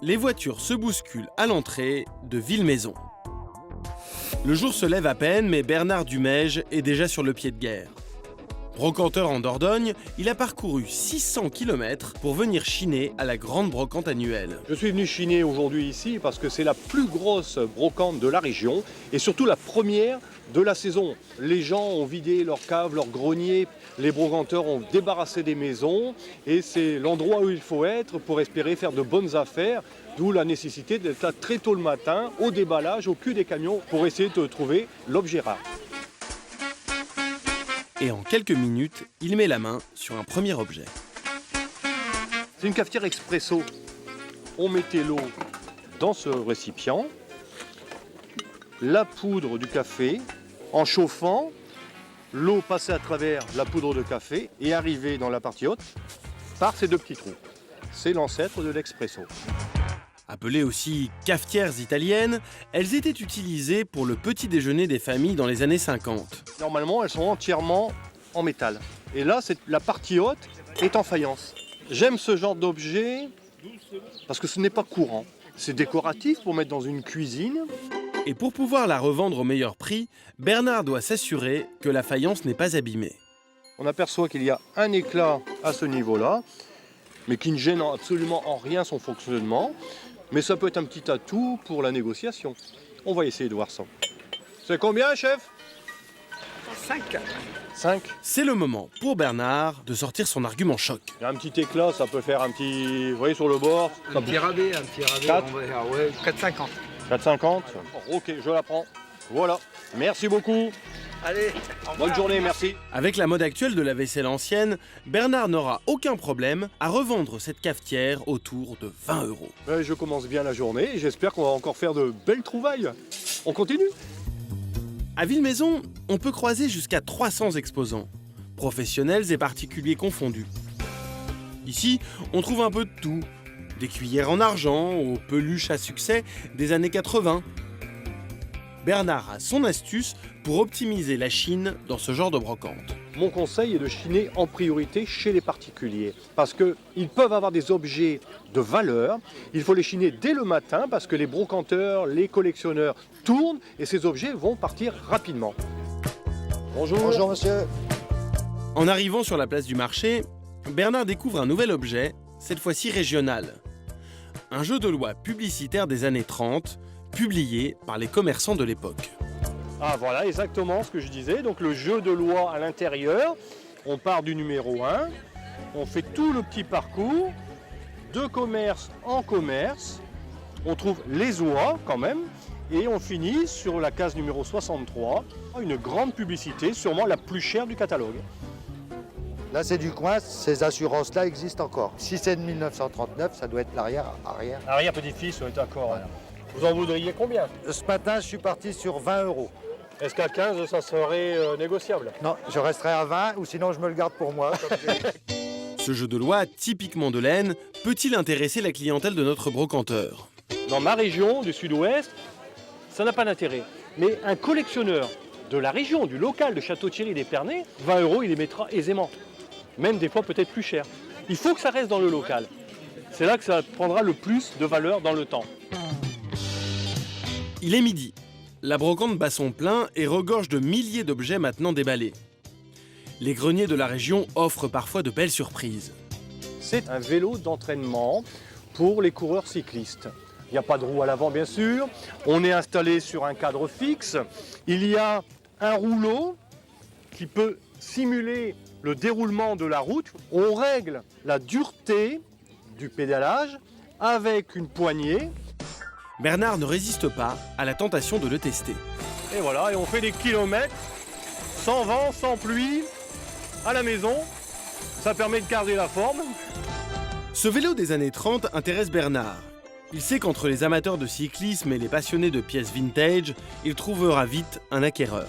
Les voitures se bousculent à l'entrée de Vils-Maison. Le jour se lève à peine, mais Bernard Dumège est déjà sur le pied de guerre. Brocanteur en Dordogne, il a parcouru 600 km pour venir chiner à la grande brocante annuelle. Je suis venu chiner aujourd'hui ici parce que c'est la plus grosse brocante de la région et surtout la première de la saison. Les gens ont vidé leurs caves, leurs greniers, les brocanteurs ont débarrassé des maisons et c'est l'endroit où il faut être pour espérer faire de bonnes affaires, d'où la nécessité d'être là très tôt le matin, au déballage, au cul des camions pour essayer de trouver l'objet rare. Et en quelques minutes, il met la main sur un premier objet. C'est une cafetière expresso. On mettait l'eau dans ce récipient, la poudre du café, en chauffant, l'eau passait à travers la poudre de café et arrivait dans la partie haute par ces deux petits trous. C'est l'ancêtre de l'expresso. Appelées aussi cafetières italiennes, elles étaient utilisées pour le petit déjeuner des familles dans les années 50. Normalement, elles sont entièrement en métal. Et là, la partie haute est en faïence. J'aime ce genre d'objet parce que ce n'est pas courant. C'est décoratif pour mettre dans une cuisine. Et pour pouvoir la revendre au meilleur prix, Bernard doit s'assurer que la faïence n'est pas abîmée. On aperçoit qu'il y a un éclat à ce niveau-là, mais qui ne gêne absolument en rien son fonctionnement. Mais ça peut être un petit atout pour la négociation. On va essayer de voir ça. C'est combien, chef ? 5. C'est le moment pour Bernard de sortir son argument choc. Il y a un petit éclat, ça peut faire un petit... Vous voyez, sur le bord. Un petit rabais, 4. On va dire, ouais, 4,50. 4,50 ? Ok, je la prends. Voilà. Merci beaucoup. Allez, bonne journée, merci. Avec la mode actuelle de la vaisselle ancienne, Bernard n'aura aucun problème à revendre cette cafetière autour de 20 €. Je commence bien la journée et j'espère qu'on va encore faire de belles trouvailles. On continue ? À Vils-Maison, on peut croiser jusqu'à 300 exposants, professionnels et particuliers confondus. Ici, on trouve un peu de tout, des cuillères en argent aux peluches à succès des années 80. Bernard a son astuce pour optimiser la chine dans ce genre de brocante. Mon conseil est de chiner en priorité chez les particuliers parce qu'ils peuvent avoir des objets de valeur. Il faut les chiner dès le matin parce que les brocanteurs, les collectionneurs tournent et ces objets vont partir rapidement. Bonjour. Bonjour monsieur. En arrivant sur la place du marché, Bernard découvre un nouvel objet, cette fois-ci régional. Un jeu de loi publicitaire des années 30, publié par les commerçants de l'époque. Ah voilà, exactement ce que je disais. Donc le jeu de loi à l'intérieur, on part du numéro 1, on fait tout le petit parcours, de commerce en commerce, on trouve les oies quand même, Et on finit sur la case numéro 63, une grande publicité, sûrement la plus chère du catalogue. Là, c'est du coin, ces assurances-là existent encore. Si c'est de 1939, ça doit être l'arrière. Arrière-petit-fils, oui, d'accord. Vous en voudriez combien? Ce matin, je suis parti sur 20 €. Est-ce qu'à 15, ça serait négociable? Non, je resterai à 20 ou sinon je me le garde pour moi. Ce jeu de loi, typiquement de l'Aisne, peut-il intéresser la clientèle de notre brocanteur? Dans ma région du sud-ouest, ça n'a pas d'intérêt. Mais un collectionneur de la région, du local de Château-Thierry-des-Pernets, 20 €, il les mettra aisément. Même des fois peut-être plus cher. Il faut que ça reste dans le local. C'est là que ça prendra le plus de valeur dans le temps. Il est midi. La brocante bat son plein et regorge de milliers d'objets maintenant déballés. Les greniers de la région offrent parfois de belles surprises. C'est un vélo d'entraînement pour les coureurs cyclistes. Il n'y a pas de roue à l'avant bien sûr. On est installé sur un cadre fixe. Il y a un rouleau qui peut simuler le déroulement de la route. On règle la dureté du pédalage avec une poignée. Bernard ne résiste pas à la tentation de le tester. Et voilà, et on fait des kilomètres sans vent, sans pluie, à la maison. Ça permet de garder la forme. Ce vélo des années 30 intéresse Bernard. Il sait qu'entre les amateurs de cyclisme et les passionnés de pièces vintage, il trouvera vite un acquéreur.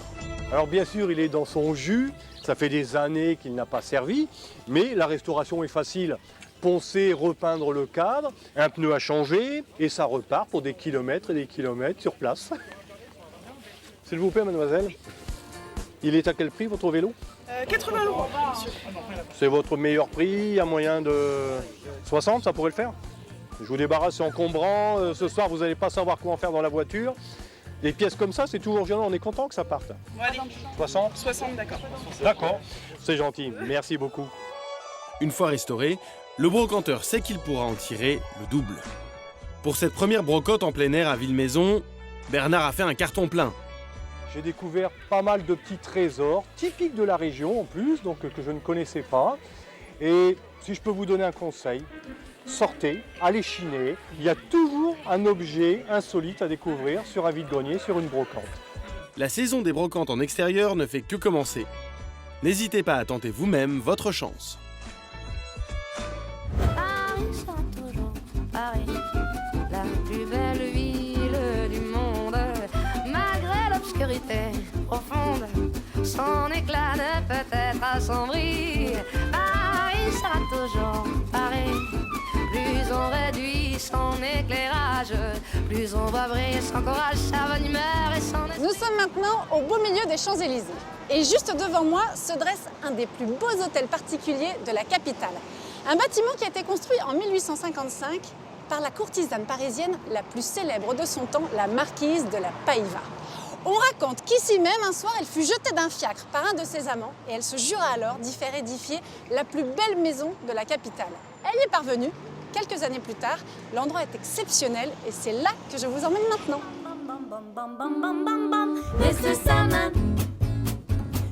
Alors bien sûr, il est dans son jus. Ça fait des années qu'il n'a pas servi, mais la restauration est facile. Poncer, repeindre le cadre, un pneu à changer, et ça repart pour des kilomètres et des kilomètres sur place. S'il vous plaît, mademoiselle. Il est à quel prix, votre vélo 80 €, monsieur. C'est votre meilleur prix, à moyen de 60, ça pourrait le faire. Je vous débarrasse, c'est encombrant. Ce soir, vous n'allez pas savoir quoi en faire dans la voiture. Des pièces comme ça, c'est toujours gênant, on est content que ça parte. Bon, allez. 60 60, d'accord. D'accord, c'est gentil, merci beaucoup. Une fois restauré, le brocanteur sait qu'il pourra en tirer le double. Pour cette première brocante en plein air à Villemeson, Bernard a fait un carton plein. J'ai découvert pas mal de petits trésors, typiques de la région en plus, donc que je ne connaissais pas. Et si je peux vous donner un conseil, sortez, allez chiner. Il y a toujours un objet insolite à découvrir sur un vide-grenier, sur une brocante. La saison des brocantes en extérieur ne fait que commencer. N'hésitez pas à tenter vous-même votre chance. Paris sera toujours Paris, la plus belle ville du monde. Malgré l'obscurité profonde, son éclat ne peut être assombri. Paris sera toujours Paris. Plus on réduit son éclairage, plus on va briller son courage, sa bonne humeur et son... Nous sommes maintenant au beau milieu des Champs-Élysées. Et juste devant moi se dresse un des plus beaux hôtels particuliers de la capitale. Un bâtiment qui a été construit en 1855 par la courtisane parisienne la plus célèbre de son temps, la marquise de la Païva. On raconte qu'ici même, un soir, elle fut jetée d'un fiacre par un de ses amants et elle se jura alors d'y faire édifier la plus belle maison de la capitale. Elle y est parvenue. Quelques années plus tard, l'endroit est exceptionnel et c'est là que je vous emmène maintenant. Mr. Sandman,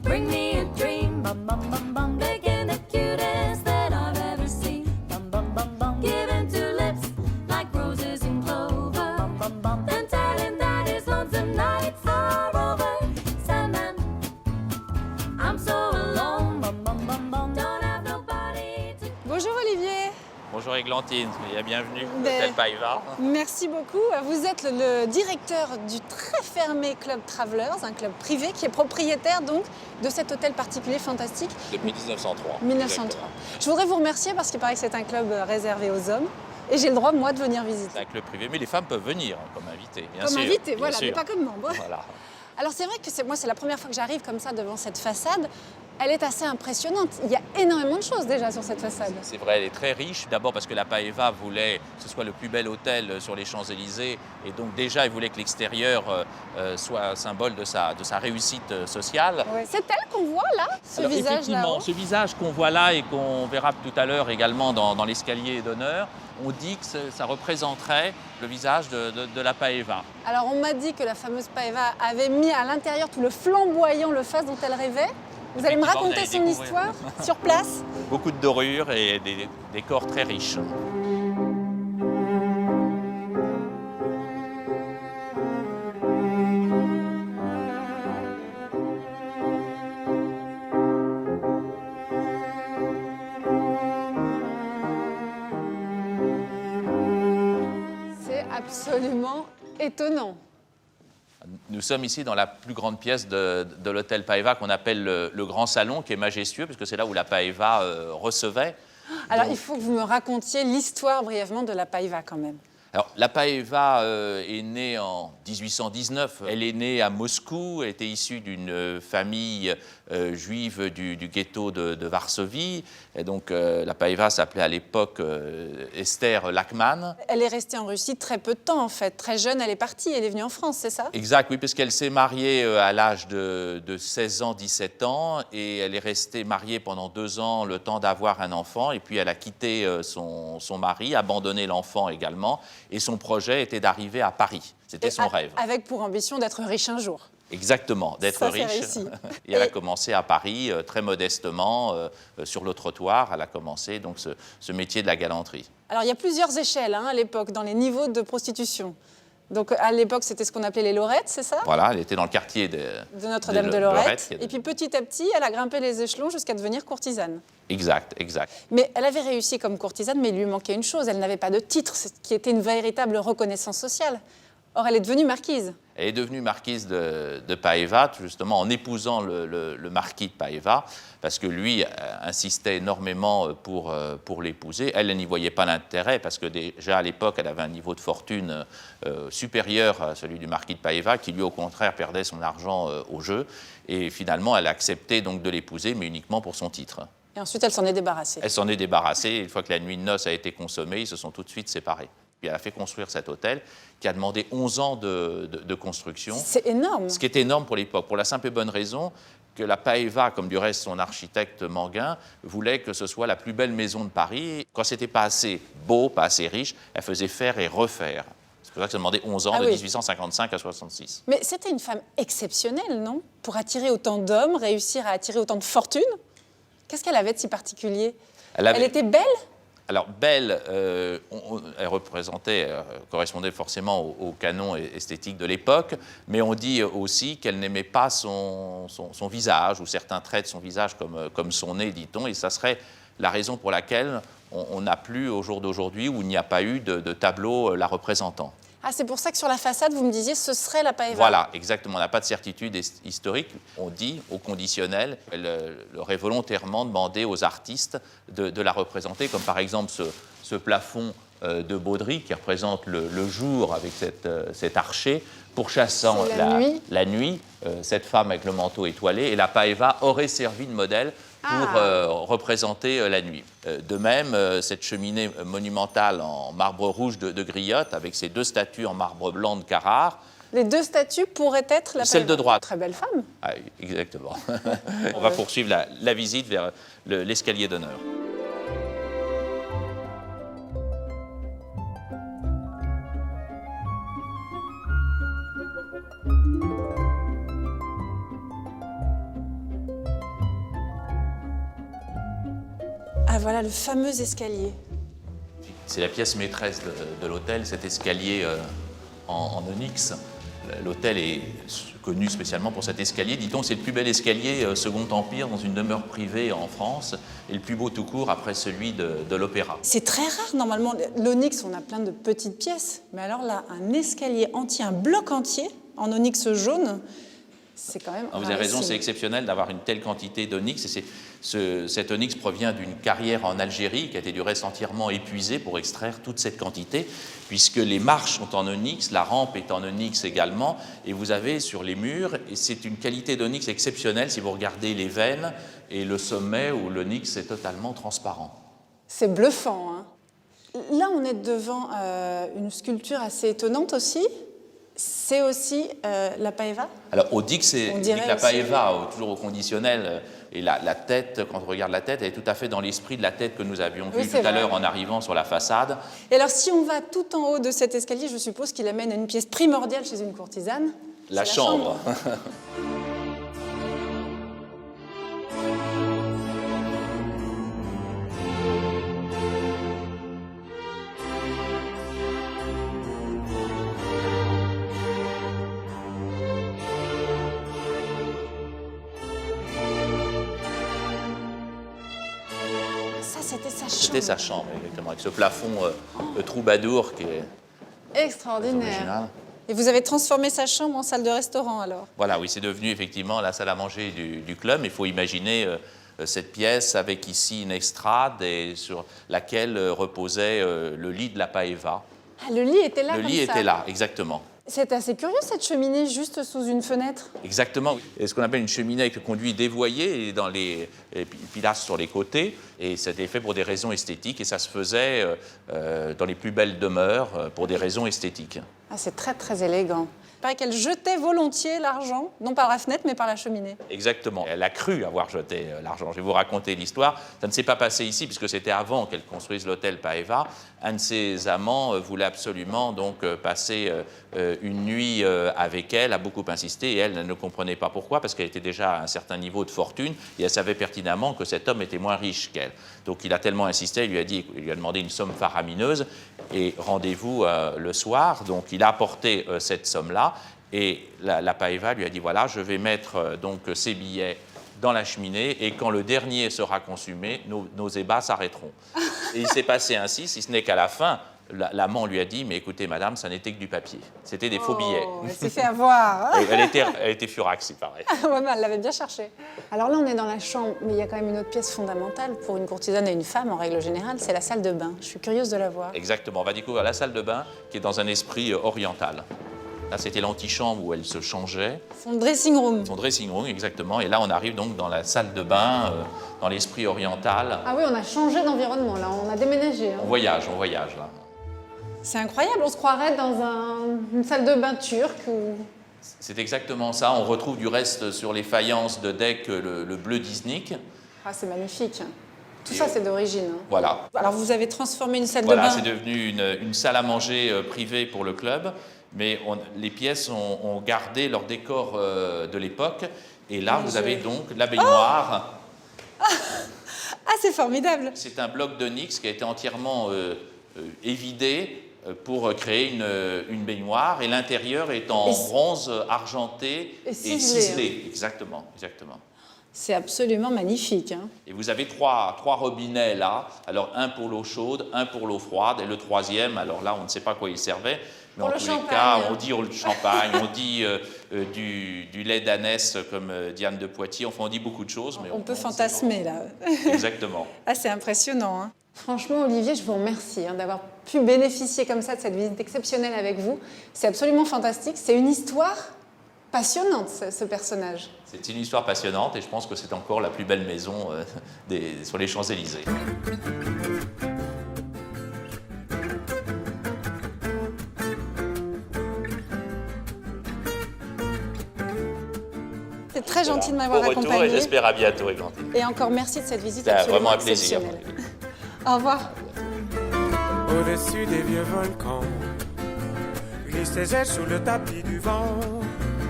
bring me a dream. Bum, bum, bum, bum. Making the cutest that I've ever seen. Bum, bum, bum, bum. Giving two lips like roses and clover. Bum, bum, bum. Then tell him that his lonesome nights are over. Sandman, I'm so alone. Bum, bum, bum, bum. Don't have nobody to... Bonjour Olivier. Bonjour Églantine, et bienvenue à l'hôtel Païva. Merci beaucoup. Vous êtes le directeur du très fermé Club Travelers, un club privé qui est propriétaire donc de cet hôtel particulier fantastique. Depuis 1903. 1903. Exactement. Je voudrais vous remercier parce qu'il paraît que c'est un club réservé aux hommes et j'ai le droit moi de venir visiter. C'est un club privé, mais les femmes peuvent venir comme invitées, bien comme sûr. invité, bien voilà, sûr. mais pas comme membre. Voilà. Alors c'est vrai que moi c'est la première fois que j'arrive comme ça devant cette façade. Elle est assez impressionnante. Il y a énormément de choses déjà sur cette façade. C'est vrai, elle est très riche. D'abord parce que la Païva voulait que ce soit le plus bel hôtel sur les Champs-Élysées. Et donc déjà, elle voulait que l'extérieur soit un symbole de sa réussite sociale. Ouais. C'est elle qu'on voit là, ce Alors, visage effectivement, là-haut. ce visage qu'on voit là et qu'on verra tout à l'heure également dans l'escalier d'honneur, on dit que ça représenterait le visage de la Païva. Alors on m'a dit que la fameuse Païva avait mis à l'intérieur tout le flamboyant, le faste dont elle rêvait. Vous allez me raconter son histoire sur place? Beaucoup de dorures et des décors très riches. Absolument étonnant. Nous sommes ici dans la plus grande pièce de l'hôtel Paeva qu'on appelle le Grand Salon, qui est majestueux, puisque c'est là où la Paeva recevait. Alors, il faut que vous me racontiez l'histoire brièvement de la Paeva quand même. Alors, la Paeva est née en 1819. Elle est née à Moscou. Elle était issue d'une famille juive du ghetto de Varsovie. Et donc, la Paeva s'appelait à l'époque Esther Lachman. Elle est restée en Russie très peu de temps, en fait. Très jeune, elle est partie. Elle est venue en France, c'est ça? Exact, oui, puisqu'elle s'est mariée à l'âge de 16 ans, 17 ans. Et elle est restée mariée pendant 2 ans, le temps d'avoir un enfant. Et puis, elle a quitté son mari, abandonné l'enfant également. Et son projet était d'arriver à Paris. C'était son rêve. Avec pour ambition d'être riche un jour. Exactement, d'être riche. Et elle a commencé à Paris, très modestement, sur le trottoir. Elle a commencé donc ce métier de la galanterie. Alors, il y a plusieurs échelles à l'époque dans les niveaux de prostitution. Donc, à l'époque, c'était ce qu'on appelait les Lorettes, c'est ça? Voilà, elle était dans le quartier de Notre-Dame de Lorette. Et puis, petit à petit, elle a grimpé les échelons jusqu'à devenir courtisane. Exact, exact. Mais elle avait réussi comme courtisane, mais il lui manquait une chose. Elle n'avait pas de titre, ce qui était une véritable reconnaissance sociale. Or, elle est devenue marquise. Elle est devenue marquise de Paeva, justement en épousant le marquis de Paeva, parce que lui insistait énormément pour l'épouser. Elle n'y voyait pas l'intérêt, parce que déjà à l'époque, elle avait un niveau de fortune supérieur à celui du marquis de Paeva, qui lui, au contraire, perdait son argent au jeu. Et finalement, elle a accepté donc de l'épouser, mais uniquement pour son titre. Et ensuite, elle s'en est débarrassée. Elle s'en est débarrassée. Une fois que la nuit de noces a été consommée, ils se sont tout de suite séparés. Puis elle a fait construire cet hôtel qui a demandé 11 ans de construction. C'est énorme. Ce qui est énorme pour l'époque, pour la simple et bonne raison que la Paeva, comme du reste son architecte Manguin, voulait que ce soit la plus belle maison de Paris. Quand c'était pas assez beau, pas assez riche, elle faisait faire et refaire. C'est pour ça que ça demandait 11 ans, de 1855 à 66. Mais c'était une femme exceptionnelle, non? Pour attirer autant d'hommes, réussir à attirer autant de fortune. Qu'est-ce qu'elle avait de si particulier? Elle était belle? Alors, belle, elle correspondait forcément au canon esthétique de l'époque, mais on dit aussi qu'elle n'aimait pas son visage, ou certains traits de son visage comme son nez, dit-on, et ça serait la raison pour laquelle on n'a plus, au jour d'aujourd'hui, où il n'y a pas eu de tableau la représentant. Ah, c'est pour ça que sur la façade, vous me disiez, ce serait la Paeva. Voilà, exactement. On n'a pas de certitude historique. On dit, au conditionnel, elle aurait volontairement demandé aux artistes de la représenter, comme par exemple ce plafond de Baudry qui représente le jour avec cet archer, pourchassant la nuit, cette femme avec le manteau étoilé, et la Paeva aurait servi de modèle pour représenter la nuit. De même, cette cheminée monumentale en marbre rouge de Griotte, avec ses 2 statues en marbre blanc de Carrare. Les 2 statues pourraient être la Celle de droite. Très belle femme. Ah, exactement. On va poursuivre la visite vers l'escalier d'honneur. Ah, voilà le fameux escalier. C'est la pièce maîtresse de l'hôtel, cet escalier en onyx. L'hôtel est connu spécialement pour cet escalier. Dit-on, c'est le plus bel escalier Second Empire dans une demeure privée en France, et le plus beau tout court après celui de l'Opéra. C'est très rare, normalement. L'onyx, on a plein de petites pièces, mais alors là, un escalier entier, un bloc entier en onyx jaune, c'est quand même... Vous avez raison, c'est exceptionnel d'avoir une telle quantité d'onyx. Cet onyx provient d'une carrière en Algérie qui a été du reste entièrement épuisée pour extraire toute cette quantité, puisque les marches sont en onyx, la rampe est en onyx également, et vous avez sur les murs, et c'est une qualité d'onyx exceptionnelle si vous regardez les veines et le sommet où l'onyx est totalement transparent. C'est bluffant, hein. Là, on est devant une sculpture assez étonnante aussi. C'est aussi la Paeva? Alors, on dit que la Paeva, toujours au conditionnel, et la tête, quand on regarde la tête, elle est tout à fait dans l'esprit de la tête que nous avions vue tout à l'heure en arrivant sur la façade. Et alors, si on va tout en haut de cet escalier, je suppose qu'il amène à une pièce primordiale chez une courtisane. La chambre. C'était sa chambre. C'était sa chambre, exactement, avec ce plafond troubadour qui est Extraordinaire. originales. Et vous avez transformé sa chambre en salle de restaurant alors? Voilà, oui, c'est devenu effectivement la salle à manger du club. Il faut imaginer cette pièce avec ici une estrade et sur laquelle reposait le lit de la Paeva. Ah, le lit était là Le comme lit ça. était là, exactement. C'est assez curieux cette cheminée juste sous une fenêtre. Exactement. Et ce qu'on appelle une cheminée avec le conduit dévoyé dans les pilastres sur les côtés. Et c'était fait pour des raisons esthétiques. Et ça se faisait dans les plus belles demeures pour des raisons esthétiques. Ah, c'est très très élégant. Il paraît qu'elle jetait volontiers l'argent, non par la fenêtre mais par la cheminée. Exactement. Elle a cru avoir jeté l'argent. Je vais vous raconter l'histoire. Ça ne s'est pas passé ici, puisque c'était avant qu'elle construise l'hôtel Paeva. Un de ses amants voulait absolument donc passer une nuit avec elle, a beaucoup insisté, et elle ne comprenait pas pourquoi, parce qu'elle était déjà à un certain niveau de fortune, et elle savait pertinemment que cet homme était moins riche qu'elle. Donc il a tellement insisté, il lui a demandé une somme faramineuse, et rendez-vous le soir. Donc il a apporté cette somme-là, et la Paeva lui a dit, voilà, je vais mettre donc ces billets dans la cheminée, et quand le dernier sera consumé, nos ébats s'arrêteront. Et il s'est passé ainsi, si ce n'est qu'à la fin, l'amant lui a dit, mais écoutez, madame, ça n'était que du papier. C'était des faux billets. Elle s'est fait avoir. Et elle était furax, il paraît. Ouais, mais elle l'avait bien cherché. Alors là, on est dans la chambre, mais il y a quand même une autre pièce fondamentale pour une courtisane et une femme, en règle générale, c'est la salle de bain. Je suis curieuse de la voir. Exactement. On va découvrir la salle de bain, qui est dans un esprit oriental. Là, c'était l'antichambre où elle se changeait. Son dressing room. Son dressing room, exactement. Et là, on arrive donc dans la salle de bain, dans l'esprit oriental. Ah oui, on a changé d'environnement, là, on a déménagé. Hein. On voyage, là. C'est incroyable, on se croirait dans une salle de bain turque ou... C'est exactement ça. On retrouve du reste sur les faïences de deck le bleu Disney. Ah, c'est magnifique. Tout ça, c'est d'origine. Hein. Voilà. Alors, vous avez transformé une salle Voilà, de bain. c'est devenu une salle à manger privée pour le club. Mais les pièces ont gardé leur décor de l'époque. Et là, vous avez donc la baignoire. Ah, c'est formidable. C'est un bloc d'onyx qui a été entièrement évidé pour créer une baignoire. Et l'intérieur est en bronze argenté et ciselé. Exactement. C'est absolument magnifique. Hein. Et vous avez trois robinets là. Alors, un pour l'eau chaude, un pour l'eau froide. Et le troisième, alors là, on ne sait pas à quoi il servait. Mais en tous les cas, on dit le champagne, on dit du lait d'ânesse comme Diane de Poitiers. Enfin, on dit beaucoup de choses. Mais on peut fantasmer, là. Exactement. Ah, c'est impressionnant. Hein. Franchement, Olivier, je vous remercie d'avoir pu bénéficier comme ça de cette visite exceptionnelle avec vous. C'est absolument fantastique. C'est une histoire passionnante, ce personnage. C'est une histoire passionnante et je pense que c'est encore la plus belle maison sur les Champs-Élysées. C'est très gentil de m'avoir accompagné. Au retour et j'espère à bientôt, Églantine. Et encore merci de cette visite C'est absolument vraiment un plaisir. Au revoir. Au-dessus des vieux volcans, glisse tes ailes sous le tapis du vent.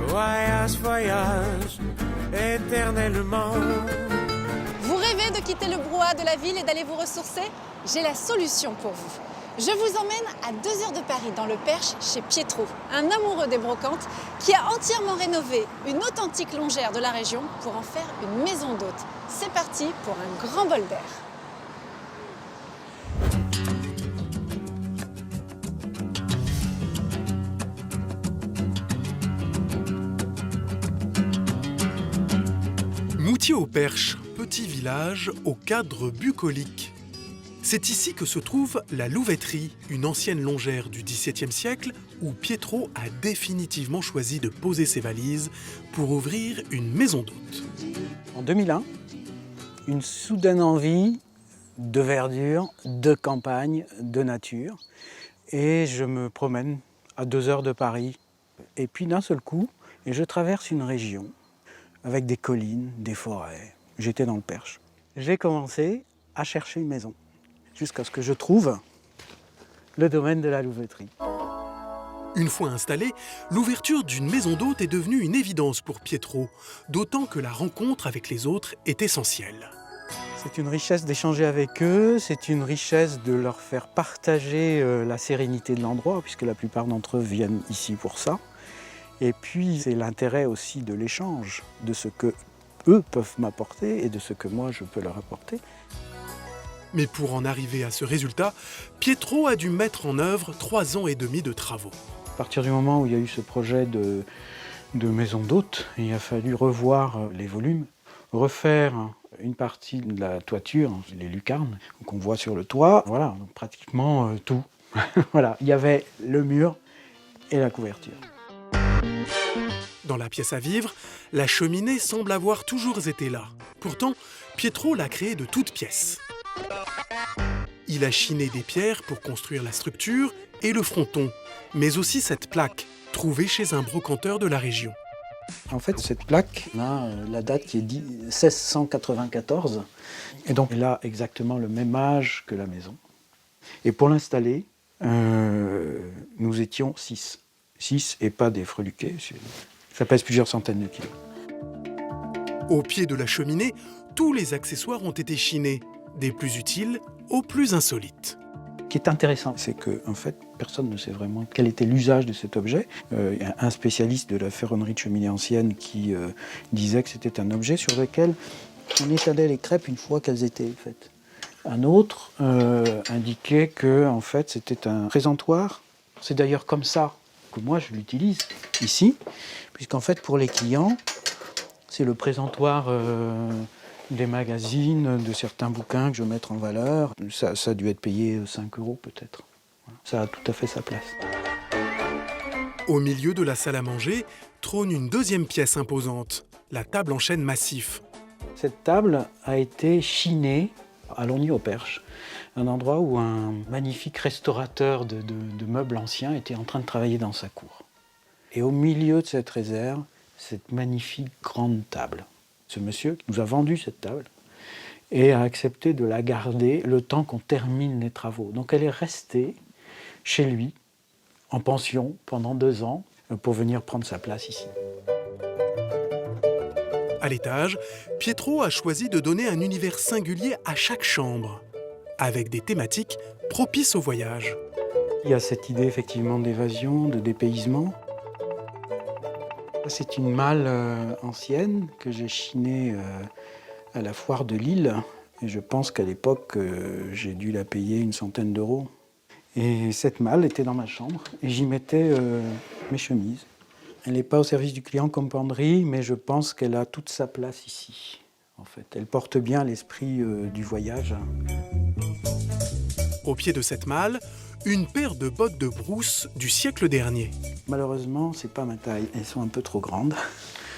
Voyage, voyage, éternellement. Vous rêvez de quitter le brouhaha de la ville et d'aller vous ressourcer? J'ai la solution pour vous. Je vous emmène à 2 heures de Paris, dans le Perche, chez Pietro, un amoureux des brocantes qui a entièrement rénové une authentique longère de la région pour en faire une maison d'hôte. C'est parti pour un grand bol d'air. Moutier-au-Perche, petit village au cadre bucolique. C'est ici que se trouve la Louveterie, une ancienne longère du XVIIe siècle où Pietro a définitivement choisi de poser ses valises pour ouvrir une maison d'hôte. En 2001, une soudaine envie de verdure, de campagne, de nature. Et je me promène à 2 heures de Paris. Et puis d'un seul coup, je traverse une région avec des collines, des forêts. J'étais dans le Perche. J'ai commencé à chercher une maison, jusqu'à ce que je trouve le domaine de la Louveterie. Une fois installé, l'ouverture d'une maison d'hôte est devenue une évidence pour Pietro, d'autant que la rencontre avec les autres est essentielle. C'est une richesse d'échanger avec eux, c'est une richesse de leur faire partager la sérénité de l'endroit, puisque la plupart d'entre eux viennent ici pour ça. Et puis, c'est l'intérêt aussi de l'échange, de ce que eux peuvent m'apporter et de ce que moi je peux leur apporter. Mais pour en arriver à ce résultat, Pietro a dû mettre en œuvre 3 ans et demi de travaux. À partir du moment où il y a eu ce projet de maison d'hôte, il a fallu revoir les volumes, refaire une partie de la toiture, les lucarnes qu'on voit sur le toit, voilà, donc pratiquement tout. Voilà, il y avait le mur et la couverture. Dans la pièce à vivre, la cheminée semble avoir toujours été là. Pourtant, Pietro l'a créée de toutes pièces. Il a chiné des pierres pour construire la structure et le fronton, mais aussi cette plaque, trouvée chez un brocanteur de la région. En fait, cette plaque, on a la date qui est 1694, et donc elle a exactement le même âge que la maison. Et pour l'installer, nous étions 6. 6 et pas des freluquets, ça pèse plusieurs centaines de kilos. Au pied de la cheminée, tous les accessoires ont été chinés, des plus utiles aux plus insolites. Ce qui est intéressant, c'est que en fait, personne ne sait vraiment quel était l'usage de cet objet. Il y a un spécialiste de la ferronnerie de cheminée ancienne qui disait que c'était un objet sur lequel on étalait les crêpes une fois qu'elles étaient faites. Un autre indiquait que en fait, c'était un présentoir. C'est d'ailleurs comme ça que moi je l'utilise ici, puisqu'en fait pour les clients, c'est le présentoir des magazines, de certains bouquins que je vais mettre en valeur. Ça a dû être payé 5 € peut-être. Ça a tout à fait sa place. Au milieu de la salle à manger trône une deuxième pièce imposante, la table en chêne massif. Cette table a été chinée à Longny-au-Perche, un endroit où un magnifique restaurateur de meubles anciens était en train de travailler dans sa cour. Et au milieu de cette réserve, cette magnifique grande table. Ce monsieur nous a vendu cette table et a accepté de la garder le temps qu'on termine les travaux. Donc elle est restée chez lui, en pension, pendant 2 ans, pour venir prendre sa place ici. À l'étage, Pietro a choisi de donner un univers singulier à chaque chambre, avec des thématiques propices au voyage. Il y a cette idée effectivement d'évasion, de dépaysement. C'est une malle ancienne que j'ai chinée à la foire de Lille. Et je pense qu'à l'époque, j'ai dû la payer 100 €. Et cette malle était dans ma chambre et j'y mettais mes chemises. Elle n'est pas au service du client comme penderie, mais je pense qu'elle a toute sa place ici. En fait, elle porte bien l'esprit du voyage. Au pied de cette malle, une paire de bottes de brousse du siècle dernier. Malheureusement, c'est pas ma taille. Elles sont un peu trop grandes.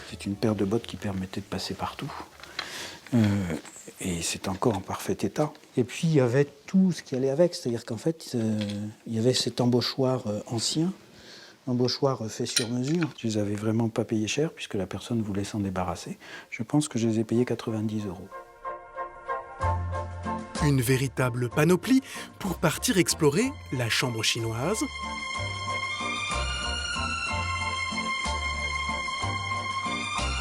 C'est une paire de bottes qui permettait de passer partout. Et c'est encore en parfait état. Et puis, il y avait tout ce qui allait avec. C'est-à-dire qu'en fait, il y avait cet embauchoir ancien, embauchoir fait sur mesure. Je les avais vraiment pas payés cher, puisque la personne voulait s'en débarrasser. Je pense que je les ai payés 90 €. Une véritable panoplie pour partir explorer la chambre chinoise,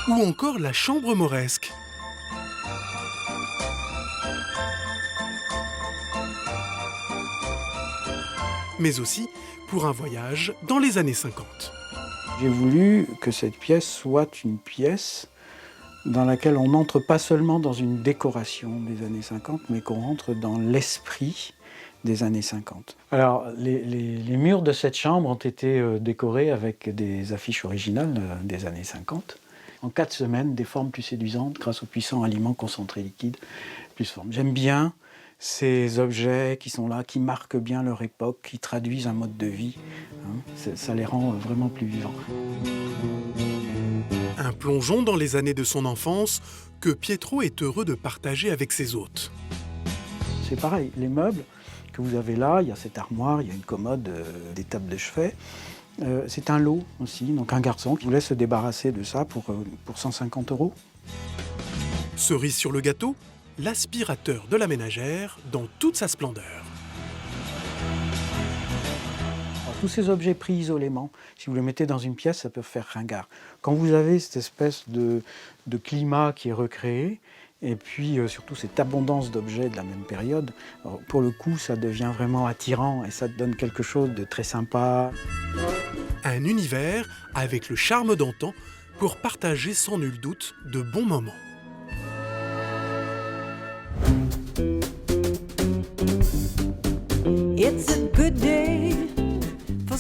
ou encore la chambre mauresque. Mais aussi pour un voyage dans les années 50. J'ai voulu que cette pièce soit une pièce dans laquelle on n'entre pas seulement dans une décoration des années 50, mais qu'on rentre dans l'esprit des années 50. Alors, les murs de cette chambre ont été décorés avec des affiches originales des années 50. En 4 semaines, des formes plus séduisantes grâce aux puissants aliments concentrés liquides, plus formes. J'aime bien ces objets qui sont là, qui marquent bien leur époque, qui traduisent un mode de vie. Ça les rend vraiment plus vivants. Un plongeon dans les années de son enfance que Pietro est heureux de partager avec ses hôtes. C'est pareil, les meubles que vous avez là, il y a cette armoire, il y a une commode, des tables de chevet. C'est un lot aussi, donc un garçon qui voulait se débarrasser de ça pour 150 €. Cerise sur le gâteau, l'aspirateur de la ménagère dans toute sa splendeur. Tous ces objets pris isolément, si vous les mettez dans une pièce, ça peut faire ringard. Quand vous avez cette espèce de climat qui est recréé, et puis surtout cette abondance d'objets de la même période, pour le coup, ça devient vraiment attirant et ça donne quelque chose de très sympa. Un univers avec le charme d'antan pour partager sans nul doute de bons moments.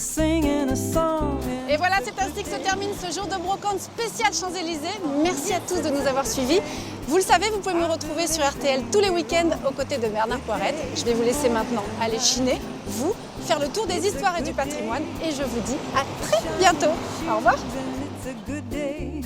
singing a song. Et voilà, c'est ainsi que se termine ce jour de brocante spécial Champs-Élysées. Merci à tous de nous avoir suivis. Vous le savez, vous pouvez me retrouver sur RTL tous les week-ends aux côtés de Bernard Poirette. Je vais vous laisser maintenant aller chiner, vous, faire le tour des histoires et du patrimoine. Et je vous dis à très bientôt. Au revoir. It's a good day.